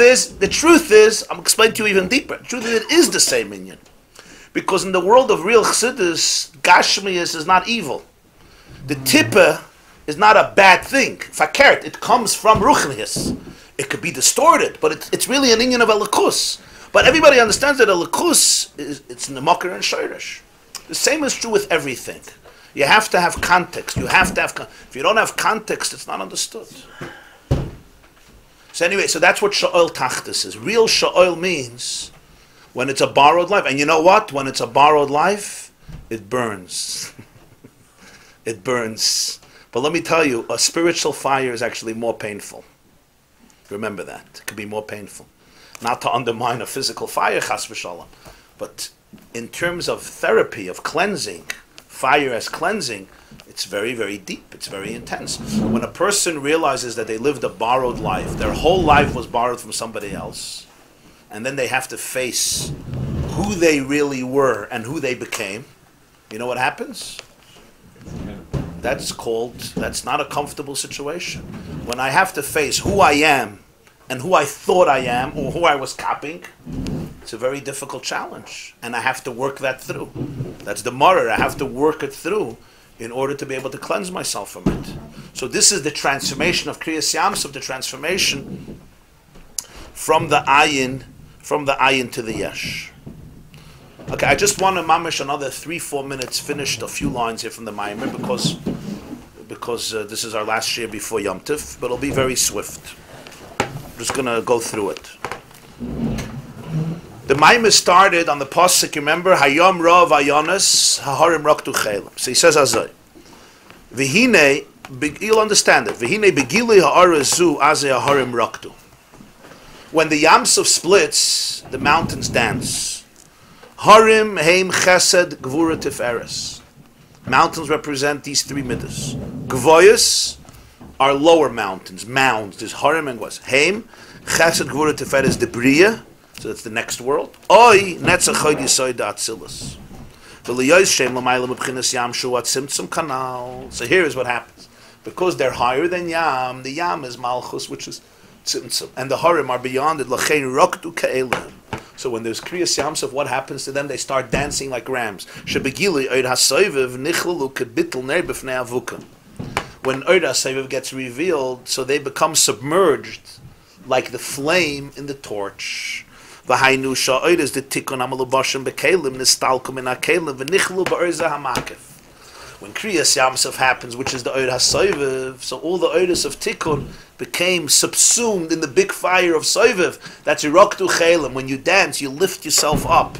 is, I'm explaining to you even deeper. The truth is, it is the same inyan. Because in the world of real chassidus, gashmius is not evil. The tippa is not a bad thing. Fakert, it comes from ruchnius. It could be distorted, but it's really an inyan of a lakus. But everybody understands that a lakus it's nemakar and shirish. The same is true with everything. You have to have context. If you don't have context, it's not understood. So anyway, so that's what sha'ol tachtis is. Real sha'ol means when it's a borrowed life. And you know what? When it's a borrowed life, it burns. It burns. But let me tell you, a spiritual fire is actually more painful. Remember that. It can be more painful. Not to undermine a physical fire, chas v'shalom. But in terms of therapy, of cleansing, fire as cleansing, it's very, very deep. It's very intense. When a person realizes that they lived a borrowed life, their whole life was borrowed from somebody else, and then they have to face who they really were and who they became, you know what happens? That's not a comfortable situation. When I have to face who I am and who I thought I am or who I was copying, it's a very difficult challenge. And I have to work that through. That's the maror. I have to work it through in order to be able to cleanse myself from it. So this is the transformation of Kriyas Yamsuf, the transformation from the ayin to the yesh. Okay, I just want to mamish another 3-4 minutes, finished a few lines here from the Maimer because this is our last year before Yom Tif, but it'll be very swift. I'm just going to go through it. The Maimer started on the pasuk, remember, Hayam Raah Vayanos, Haharim Raktu Chelim. So he says Azay. V'hine, you'll understand it. V'hine begili ha'arazu azay Haharim Raktu. When the Yamsuf splits, the mountains dance. Harim heim chesed gvura tiferes. Mountains represent these three midas. Gvoyas are lower mountains, mounds. There's Harim and Gvoyas. Heim chesed gvura tiferes debriya. So that's the next world. Oy netzach yisoid atzilus. V'liyosh l'mayla mebchinas yam shuat simtzum kanal. So here is what happens. Because they're higher than yam, the yam is malchus, which is tzimtzum, and the harim are beyond it. L'chein roktu ke'elim. So when there's kriyas yamsuf, what happens to them? They start dancing like rams. Shebegili oid hasoivev nichlalu kebitl ner b'fnei avukim. When oid hasoivev gets revealed, so they become submerged like the flame in the torch. V'hainu sha'oid is the tikkun amalubashim bekelim nistalkum in hakelim v'nichlu ba'orza hamakif. When kriyas yamsuf happens, which is the oid hasoivev, so all the oidas of tikkun became subsumed in the big fire of soivev. That's iroktu chelim. When you dance, you lift yourself up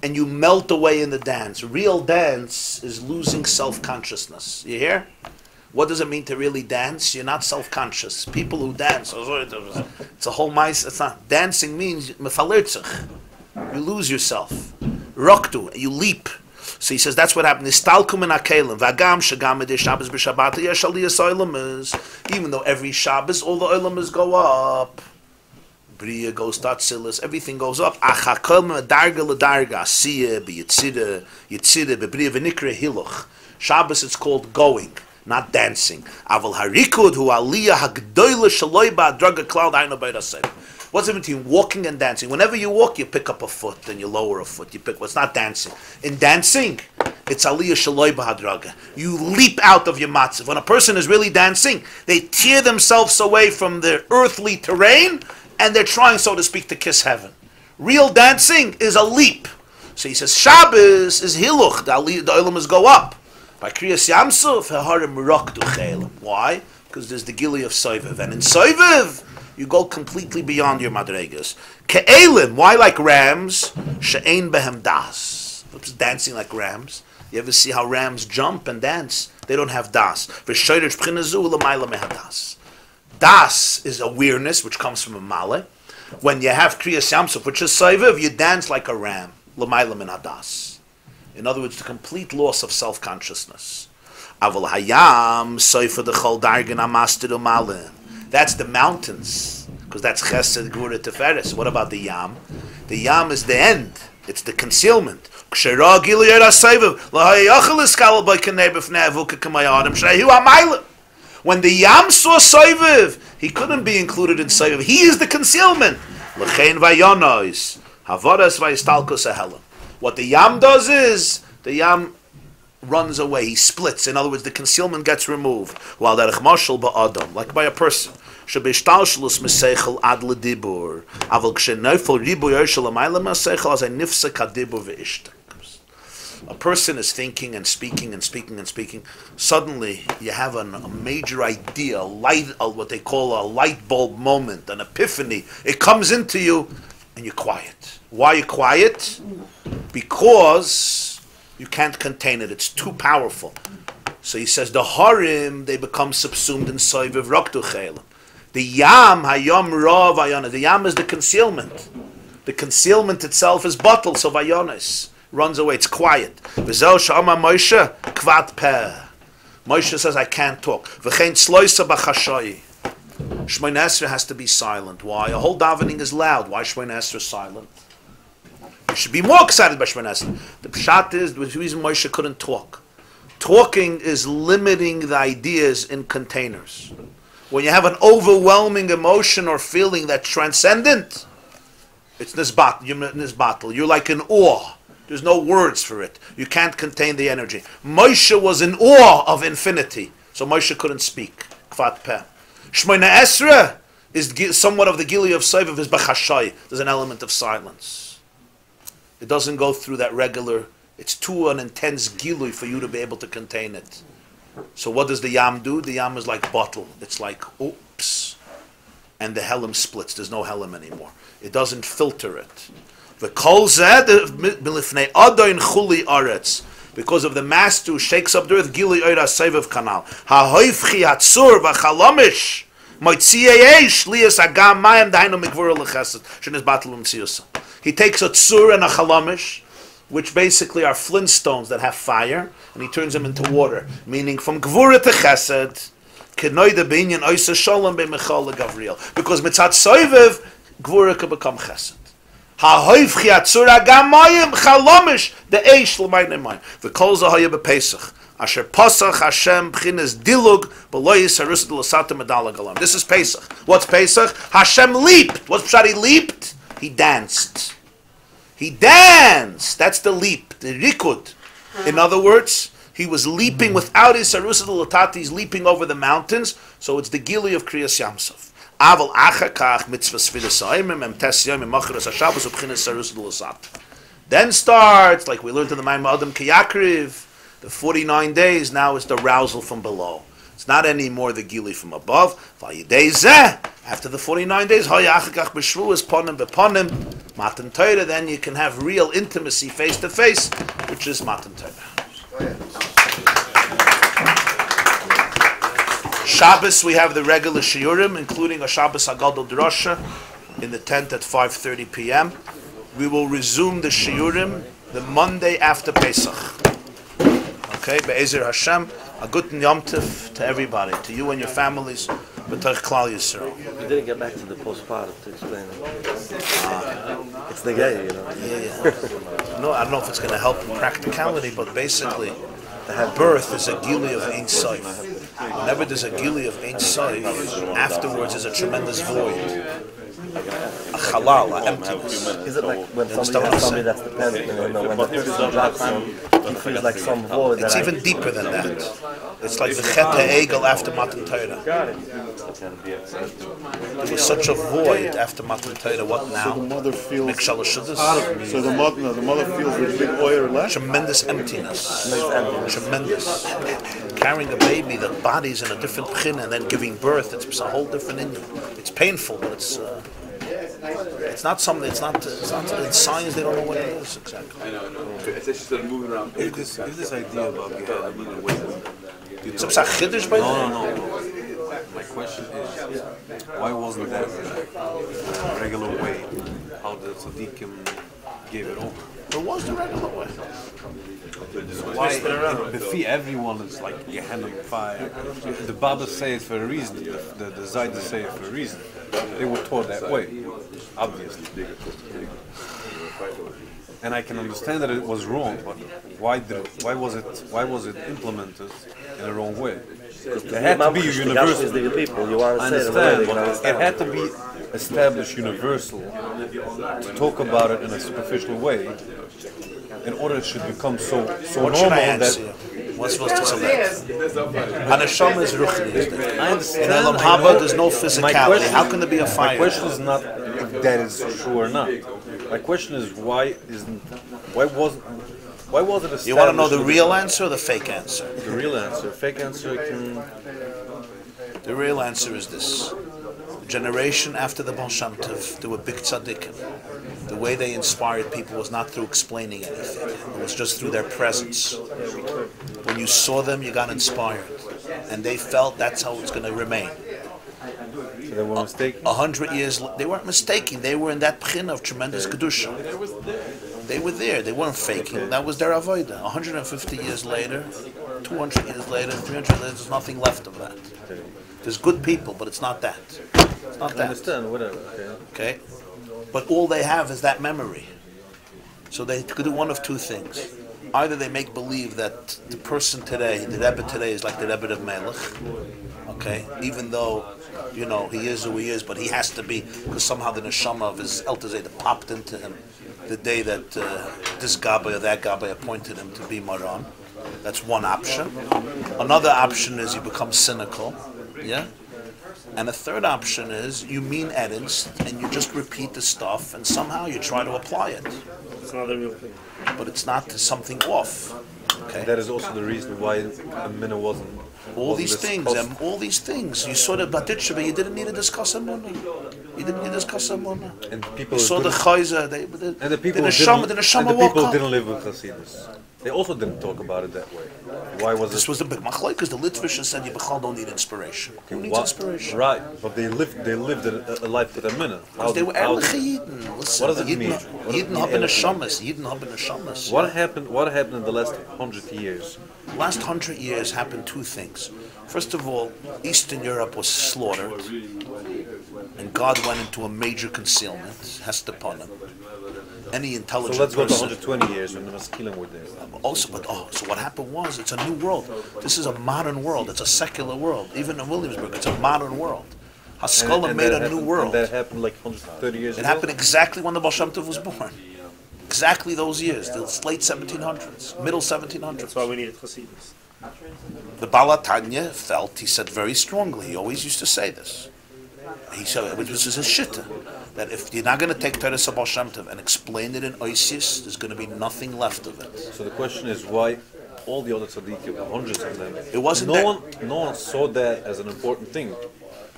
and you melt away in the dance. Real dance is losing self-consciousness. You hear? What does it mean to really dance? You're not self-conscious. People who dance, it's a whole mice. It's not. Dancing means mefalirtzach. You lose yourself. Roktu, you leap. So he says that's what happened. Even though every Shabbos all the olamas go up, Bria goes Tatzilis, everything goes up. Shabbos it's called going, not dancing. What's the difference between walking and dancing? Whenever you walk, you pick up a foot and you lower a foot. It's not dancing. In dancing, it's aliyah shaloi b'hadraga. You leap out of your matzav. When a person is really dancing, they tear themselves away from their earthly terrain and they're trying, so to speak, to kiss heaven. Real dancing is a leap. So he says, Shabbos is hiluch. The olamas go up. By Kriyas Yamsuf, haharim rok duchelim. Why? Because there's the gili of Soiviv. And in Soiviv, you go completely beyond your madregas. Ke'elim, why like rams? She'ein behem das. Dancing like rams. You ever see how rams jump and dance? They don't have das. V'shoyrish b'chinazu l'mayla mehadas. Das is awareness, which comes from a male. When you have Kriyas Yamsuf, which is Soiviv, you dance like a ram. L'mayla mehadas. In other words, the complete loss of self-consciousness. Aval hayam soifa d'chol dargan amastir u'malim. That's the mountains, because that's Chesed, Gvura, Teferes. What about the Yam? The Yam is the end. It's the concealment. When the Yam saw Soiviv, he couldn't be included in Soiviv. He is the concealment. What the Yam does is, the Yam runs away, he splits. In other words, the concealment gets removed. While that like by a person. A person is thinking and speaking and speaking and speaking. Suddenly, you have a major idea, what they call a light bulb moment, an epiphany. It comes into you, and you're quiet. Why are you quiet? Because you can't contain it. It's too powerful. So he says the harim, they become subsumed in soiviv roktu chelim. The Yam, Hayam Raah Vayanos. The Yam is the concealment. The concealment itself is bottled, so Vayanos runs away. It's quiet. V'zeh she'amar Moshe kvat peh. Moshe says, I can't talk. V'chein tzloisa b'chashoyi. Shmoneh Esrei has to be silent. Why? A whole davening is loud. Why Shmoneh Esrei silent? You should be more excited by Shmoneh Esrei. The pshat is the reason Moshe couldn't talk. Talking is limiting the ideas in containers. When you have an overwhelming emotion or feeling that's transcendent, it's nisbatel. You're like in awe. There's no words for it. You can't contain the energy. Moshe was in awe of infinity, so Moshe couldn't speak. Kvat peh. Shmoneh Esrei is somewhat of the gili of Soiviv is b'chashay. There's an element of silence. It doesn't go through that regular. It's too an intense gilui for you to be able to contain it. So what does the Yam do? The Yam is like bottle. It's like, oops. And the Helim splits. There's no Helim anymore. It doesn't filter it. Because of the master who shakes up the earth, Gili Oira Seivav Kanal. Ha'hoifchi hatzur v'chalomish moitziyeyesh liyas agam mayim dainu mikvura l'chesed shenis batel umtziyusa. He takes a tzur and a chalomish, which basically are flintstones that have fire, and he turns them into water. Meaning from Gvura to Chesed, Kenoida Binyan Oisa Shalom B'Michal Gavriel. Because Mitzat Soiviv, Gvura could become Chesed. Ha'hoiv Chiatzura Gamayim Chalomish, the Eish L'mayne Mayim. V'kol Zahaya B'Pesach. Asher Pasach Hashem B'chines Dilug B'loyis Harusad L'Sata Medala Galam. This is Pesach. What's Pesach? Hashem leaped. What's Pshat? He leaped? He danced. He danced. That's the leap, the rikud. In other words, he was leaping without his sarusat l'tati. He's leaping over the mountains. So it's the gili of Kriyas Yamsuf. Aval achakach mitzvah sfiras ha'imim emtes yomim macharas ha'shabbos u'bchinas sarusat l'sat. Then starts, like we learned in the Maimon Adam Kiyakriv, the 49 days. Now it's the arousal from below. It's not anymore the gili from above. After the 49 days, Matan Torah, then you can have real intimacy face to face, which is Matan Torah. Shabbos, we have the regular shiurim, including a Shabbos Agadol Drasha in the tent at 5:30 p.m. We will resume the shiurim the Monday after Pesach. Okay, Be'ezer Hashem, a good Yom Tov to everybody, to you and your families, B'tach Klal Yisrael. We didn't get back to the postpartum to explain it. It's the guy, you know. Yeah. No, I don't know if it's going to help in practicality, but basically, birth is a gili of Ein Sof. Whenever there's a gili of Ein Sof, afterwards is a tremendous void. A halal, a emptiness. Is it like when somebody has somebody that's dependent, you know, when the person drops him, he feels like some void? It's even deeper than that. It's like the Chet HaEgel after Matan Torah. There was such a void after Matan Torah. What now? So the mother feels. Mikshal So the mother feels with a big oil left. Tremendous emptiness. Tremendous. Carrying a baby, the body's in a different pchin, and then giving birth, it's a whole different Indian. It's painful, but it's not something. It's not in science. They don't know what it is exactly. If this idea about getting a way. It's a chiddush by No. My question is, why wasn't that the regular way how the tzaddikim gave it over? There was the regular way. Why before everyone is like Gehenna fire? The Baba say it for a reason. The Zayda say it for a reason. They were taught that way, obviously. And I can understand that it was wrong, but why was it implemented in the wrong way? It had to be universal. I understand, but it had to be established universal to talk about it in a superficial way. In order it should become so what normal that. What's supposed to select? Hanashama is ruchni. I understand. In Elam Haba, there's no physicality. How can there be a fire? My question is not if that is true or not. My question is why was it established? You want to know the real answer or the fake answer? The real answer. Fake answer can. The real answer is this: the generation after the Baal Shem Tov, they were big tzaddikim. The way they inspired people was not through explaining anything. It was just through their presence. When you saw them, you got inspired. And they felt that's how it's going to remain. So they were mistaken? 100 years, they weren't mistaken. They were in that pchin of tremendous kedusha. They were there. They weren't faking. That was their avodah. 150 years later, 200 years later, 300 years later, there's nothing left of that. There's good people, but it's not that. It's not that. I understand, whatever. Okay? But all they have is that memory. So they could do one of two things. Either they make believe that the person today, the Rebbe today, is like the Rebbe of Melech. Okay? Even though, you know, he is who he is, but he has to be, because somehow the neshama of his Eltazeda popped into him the day that this Gabbai or that Gabbai appointed him to be Maran. That's one option. Another option is you become cynical. Yeah? And a third option is you mean ernst and you just repeat the stuff and somehow you try to apply it. It's not the real thing. But it's not something off. Okay? That is also the reason why a minna wasn't. All these things, and all these things. You saw the Batitsheba, you didn't need to discuss Amunah. You didn't need to discuss Amunah. And people you saw the Chayza, and the people didn't live with Hasidus. They also didn't talk about it that way. Why was this was the big machlok because the Litvish said you don't need inspiration. Who needs inspiration? Right, but they lived a life with a minute. They were Erlich Yidden. What does it mean? Yidden haben a shamas. Yidden haben a shamas. What happened in the last 100 years? The last 100 years happened two things. First of all, Eastern Europe was slaughtered, and God went into a major concealment. Hest upon him. Any intelligent person. So let's person, go to 120 years when the Maskilim were there. So what happened was, it's a new world. This is a modern world. It's a secular world. Even in Williamsburg, it's a modern world. Haskalah made a new world. And that happened like 130 years ago? It happened exactly when the Baal Shem Tov was born. Exactly those years, the late 1700s, middle 1700s. That's why we needed Hasidus. The Balatanya felt, he said very strongly, he always used to say this. He said, which was his shitta, that if you're not going to take Torah Baal Shem Tov and explain it in Oisius, there's going to be nothing left of it. So the question is why all the other tzaddikim, hundreds of them, it wasn't no one saw that as an important thing.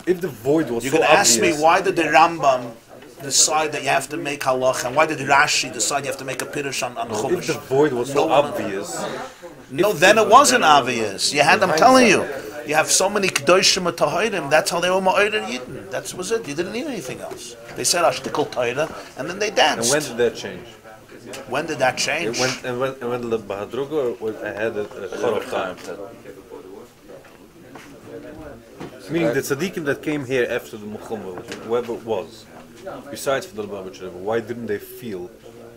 If the void was you're so going to ask obvious, me why did the Rambam decide that you have to make halach, and why did Rashi decide you have to make a pirush on Chumash? If the void was so obvious, then it wasn't obvious. You had, I'm telling you, you have so many kedoshim and tahirim. That's how they were ma'orer yidden. That was it. You didn't need anything else. They said ashtikol Torah, and then they danced. And when did that change? When did that change? When the Bahadruga was ahead of time. Meaning the tzaddikim that came here after the Muhammad, whoever it was, besides for the Lubavitcher, why didn't they feel?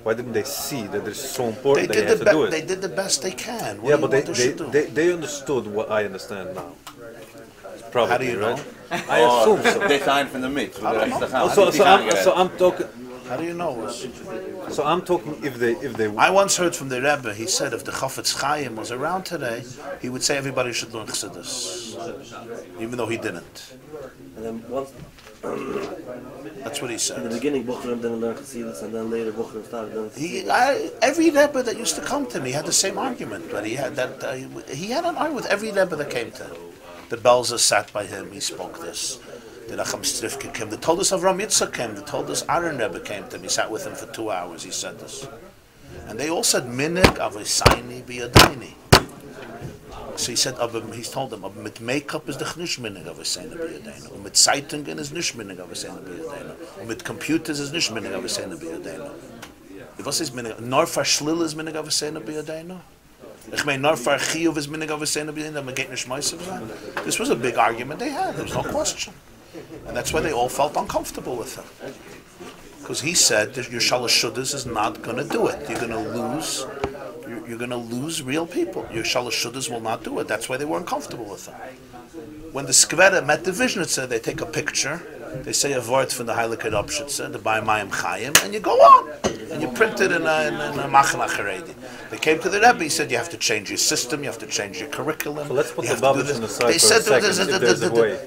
Why didn't they see that it's so important they had to do it? They did the best they can. Yeah, but they understood what I understand now. Probably, how do you know? Right? I assume so. They signed from the mitzvah. So I'm talking. How do you know? So I'm talking if they. I once heard from the Rebbe. He said if the Chafetz Chaim was around today, he would say everybody should learn Chassidus, even though he didn't. And then once. That's what he said. In the beginning, Bukhrim didn't learn Chassidus, and then later Bukhrim started. Every Rebbe that used to come to me had the same argument, but he had that. He had an argument with every Rebbe that came to him. The Belzer sat by him. He spoke this. The Nachum Strifke came. The Toldos Avram Yitzchak came. The Toldos Aaron Rebbe came to him. He sat with him for 2 hours. He said this, and they all said Minig Avosaini Biyadaini. So he said, he told them, mit makeup is the chnish minig Avosaini Biyadaini. Mit Zeitungen is nish minig Avosaini Biyadaini. Mit computers is nish minig Avosaini Biyadaini. Was is minig? Nor verschlill is minig Avosaini Biyadaini. Ich meine, nor for chiyuv is minig Avosaini Biyadaini. This was a big argument they had. There was no question. And that's why they all felt uncomfortable with him. Because he said that your Shalosh Shuddahs is not going to do it. You're going to lose. You're going to lose real people. Your Shalosh Shuddahs will not do it. That's why they were uncomfortable with him. When the Skvera met the Vishnitzer, they take a picture, they say a word from the Likkutei Torah, the Bai Mayim Chayim, and you go on. And you print it in a Machna Haredi. They came to the Rebbe, he said you have to change your system, you have to change your curriculum. So let's put the Babich aside they said for a second,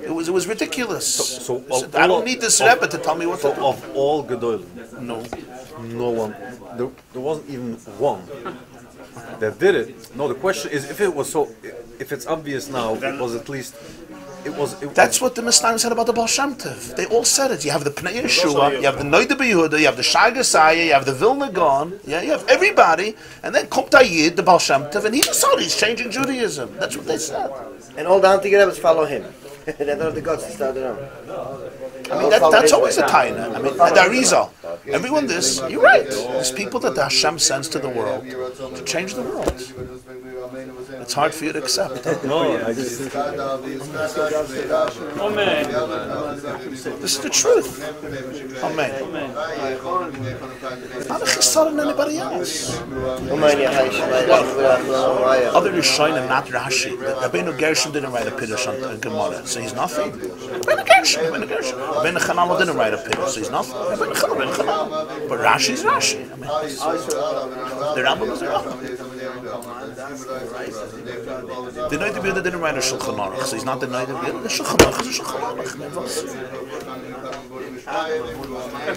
it was ridiculous. So said, I don't need this Rebbe to tell me what to do. Of all Gedolim, no one, there wasn't even one that did it. No, the question is if it's obvious now, it was at least. That's what the Mishnah said about the Baal Shem Tov. They all said it. You have the Pnei Yeshua, you have the Noida B'Yehuda, you have the Shai Gesaya, you have the Vilna Gaon, you have everybody, and then Kom Tayid, the Baal Shem Tov, and he's changing Judaism. That's what they said. And all the Anti-Rebbe's follow him. They don't have the guts to start their own. I mean, that's always a taina. I mean, the Arizal. Everyone this, you're right. There's people that the Hashem sends to the world to change the world. It's hard for you to accept. No, I just... Amen. This is the truth. Amen. It's not a chesed in anybody else. Other Rishonim, not Rashi. Rabbeinu Gershom didn't write a Pirush on Gemara, so he's nothing. Rabbeinu Gershom. Rabbeinu Chananel didn't write a Pirush, so he's nothing. Rabbeinu Chananel. But Rashi's Rashi. I mean, the Rambam is the Rambam. The Noida B'Yehuda didn't write a Shulchan Aruch, so he's not the Noida B'Yehuda. The Shulchan Aruch is a Shulchan Aruch.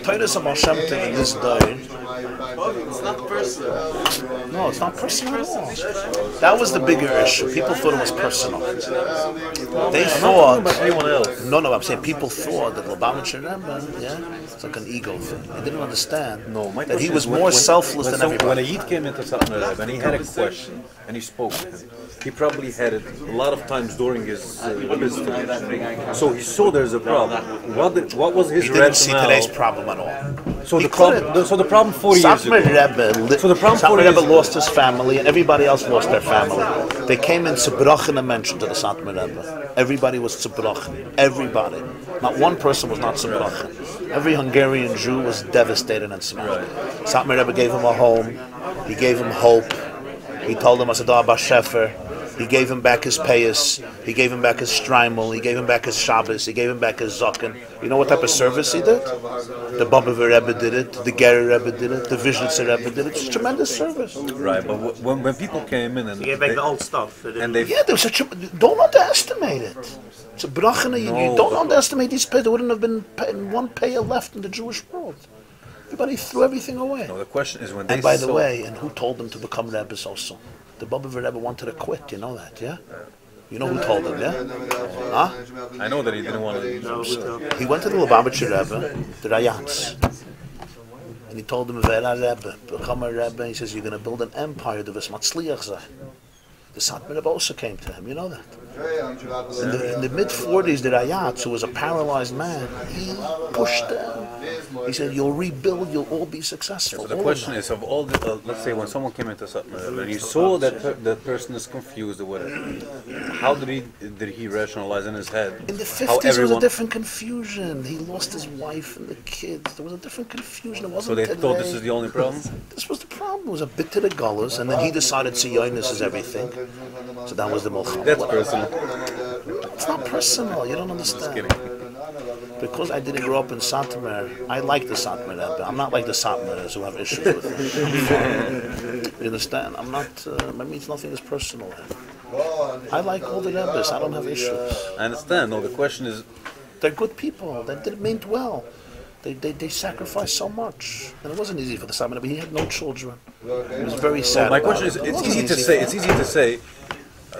Titus and Hashem Tov in this day. It's not personal. No, it's not personal at all. That was the bigger issue. People thought it was personal. They thought. About anyone else. No, I'm saying people thought that Lubavitcher Rebbe, it's like an ego thing. They didn't understand that he was more selfless than everybody. When a Yid came into Satmar Rebbe and he had a question and he spoke to him, he probably had it a lot of times during his visit. So he saw there's a problem. What was his rationale? He didn't see today's problem at all. So the problem 40 years ago. Satmar Rebbe lost his family and everybody else lost their family. They came in Tzibrochen and mentioned to the Satmar Rebbe. Everybody was Tzibrochen. Everybody. Not one person was not Tzibrochen. Every Hungarian Jew was devastated and smashed. Satmar Rebbe gave him a home. He gave him hope. He told him Asadah Bashefer. He gave him back his payas. He gave him back his shtreimel. He gave him back his Shabbos. He gave him back his zaken. You know what type of service he did? The Bobover Rebbe did it. The Gerer Rebbe did it. The Vishnitzer Rebbe did it. It's a tremendous service. Right, but when people came in and he gave back the old stuff. And they there was such a, don't underestimate it. It's a brachana. You don't underestimate these payas. There wouldn't have been one payah left in the Jewish world. Everybody threw everything away. No, the question is when they. And by the way, and who told them to become Rebbes also? The Bobover Rebbe wanted to quit. You know that, yeah? You know who told him, yeah? Huh? I know that he didn't want to. He went to the Lubavitcher Rebbe, the Rayatz, and he told him, "Vera Rebbe, become a Rebbe." He says, "You're going to build an empire. The Vesmatzliach Zeh." The Satmar Rebbe also came to him. You know that. In the mid-40s, the Rayatz, who was a paralyzed man, he pushed them. He said, you'll rebuild, you'll all be successful. So the question is, of all the, let's say when someone came into Satmar, and you saw that that person is confused or whatever, how did he rationalize in his head? In the 50s, there was a different confusion. He lost his wife and the kids. There was a different confusion. It wasn't so they today. thought this is the only problem? This was the problem. It was a bit to the gullahs, and then he decided Tzionis is everything. So that was the Milchama. That's personal. It's not personal. You don't understand. Because I didn't grow up in Satmar, I like the Satmar Rebbe. I'm not like the Satmaras who have issues with it. You understand? I'm not, that means nothing is personal. I like all the Rebbes. I don't have issues. I understand. No, the question is... They're good people. They meant well. They sacrificed so much. And it wasn't easy for the Satmar Rebbe. He had no children. It was very sad. My question is, it's easy to say,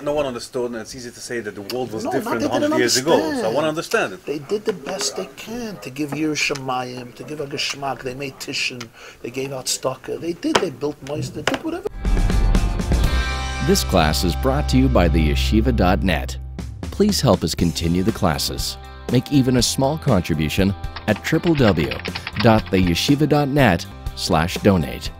no one understood, and it's easy to say that the world was different 100 years ago. So I want to understand it. They did the best they can to give Yir Shemayim, to give a Geshmak. They made Tishin. They gave out Stocker. They did. They built Mois. They did whatever. This class is brought to you by theyeshiva.net. Please help us continue the classes. Make even a small contribution at www.theyeshiva.net/donate.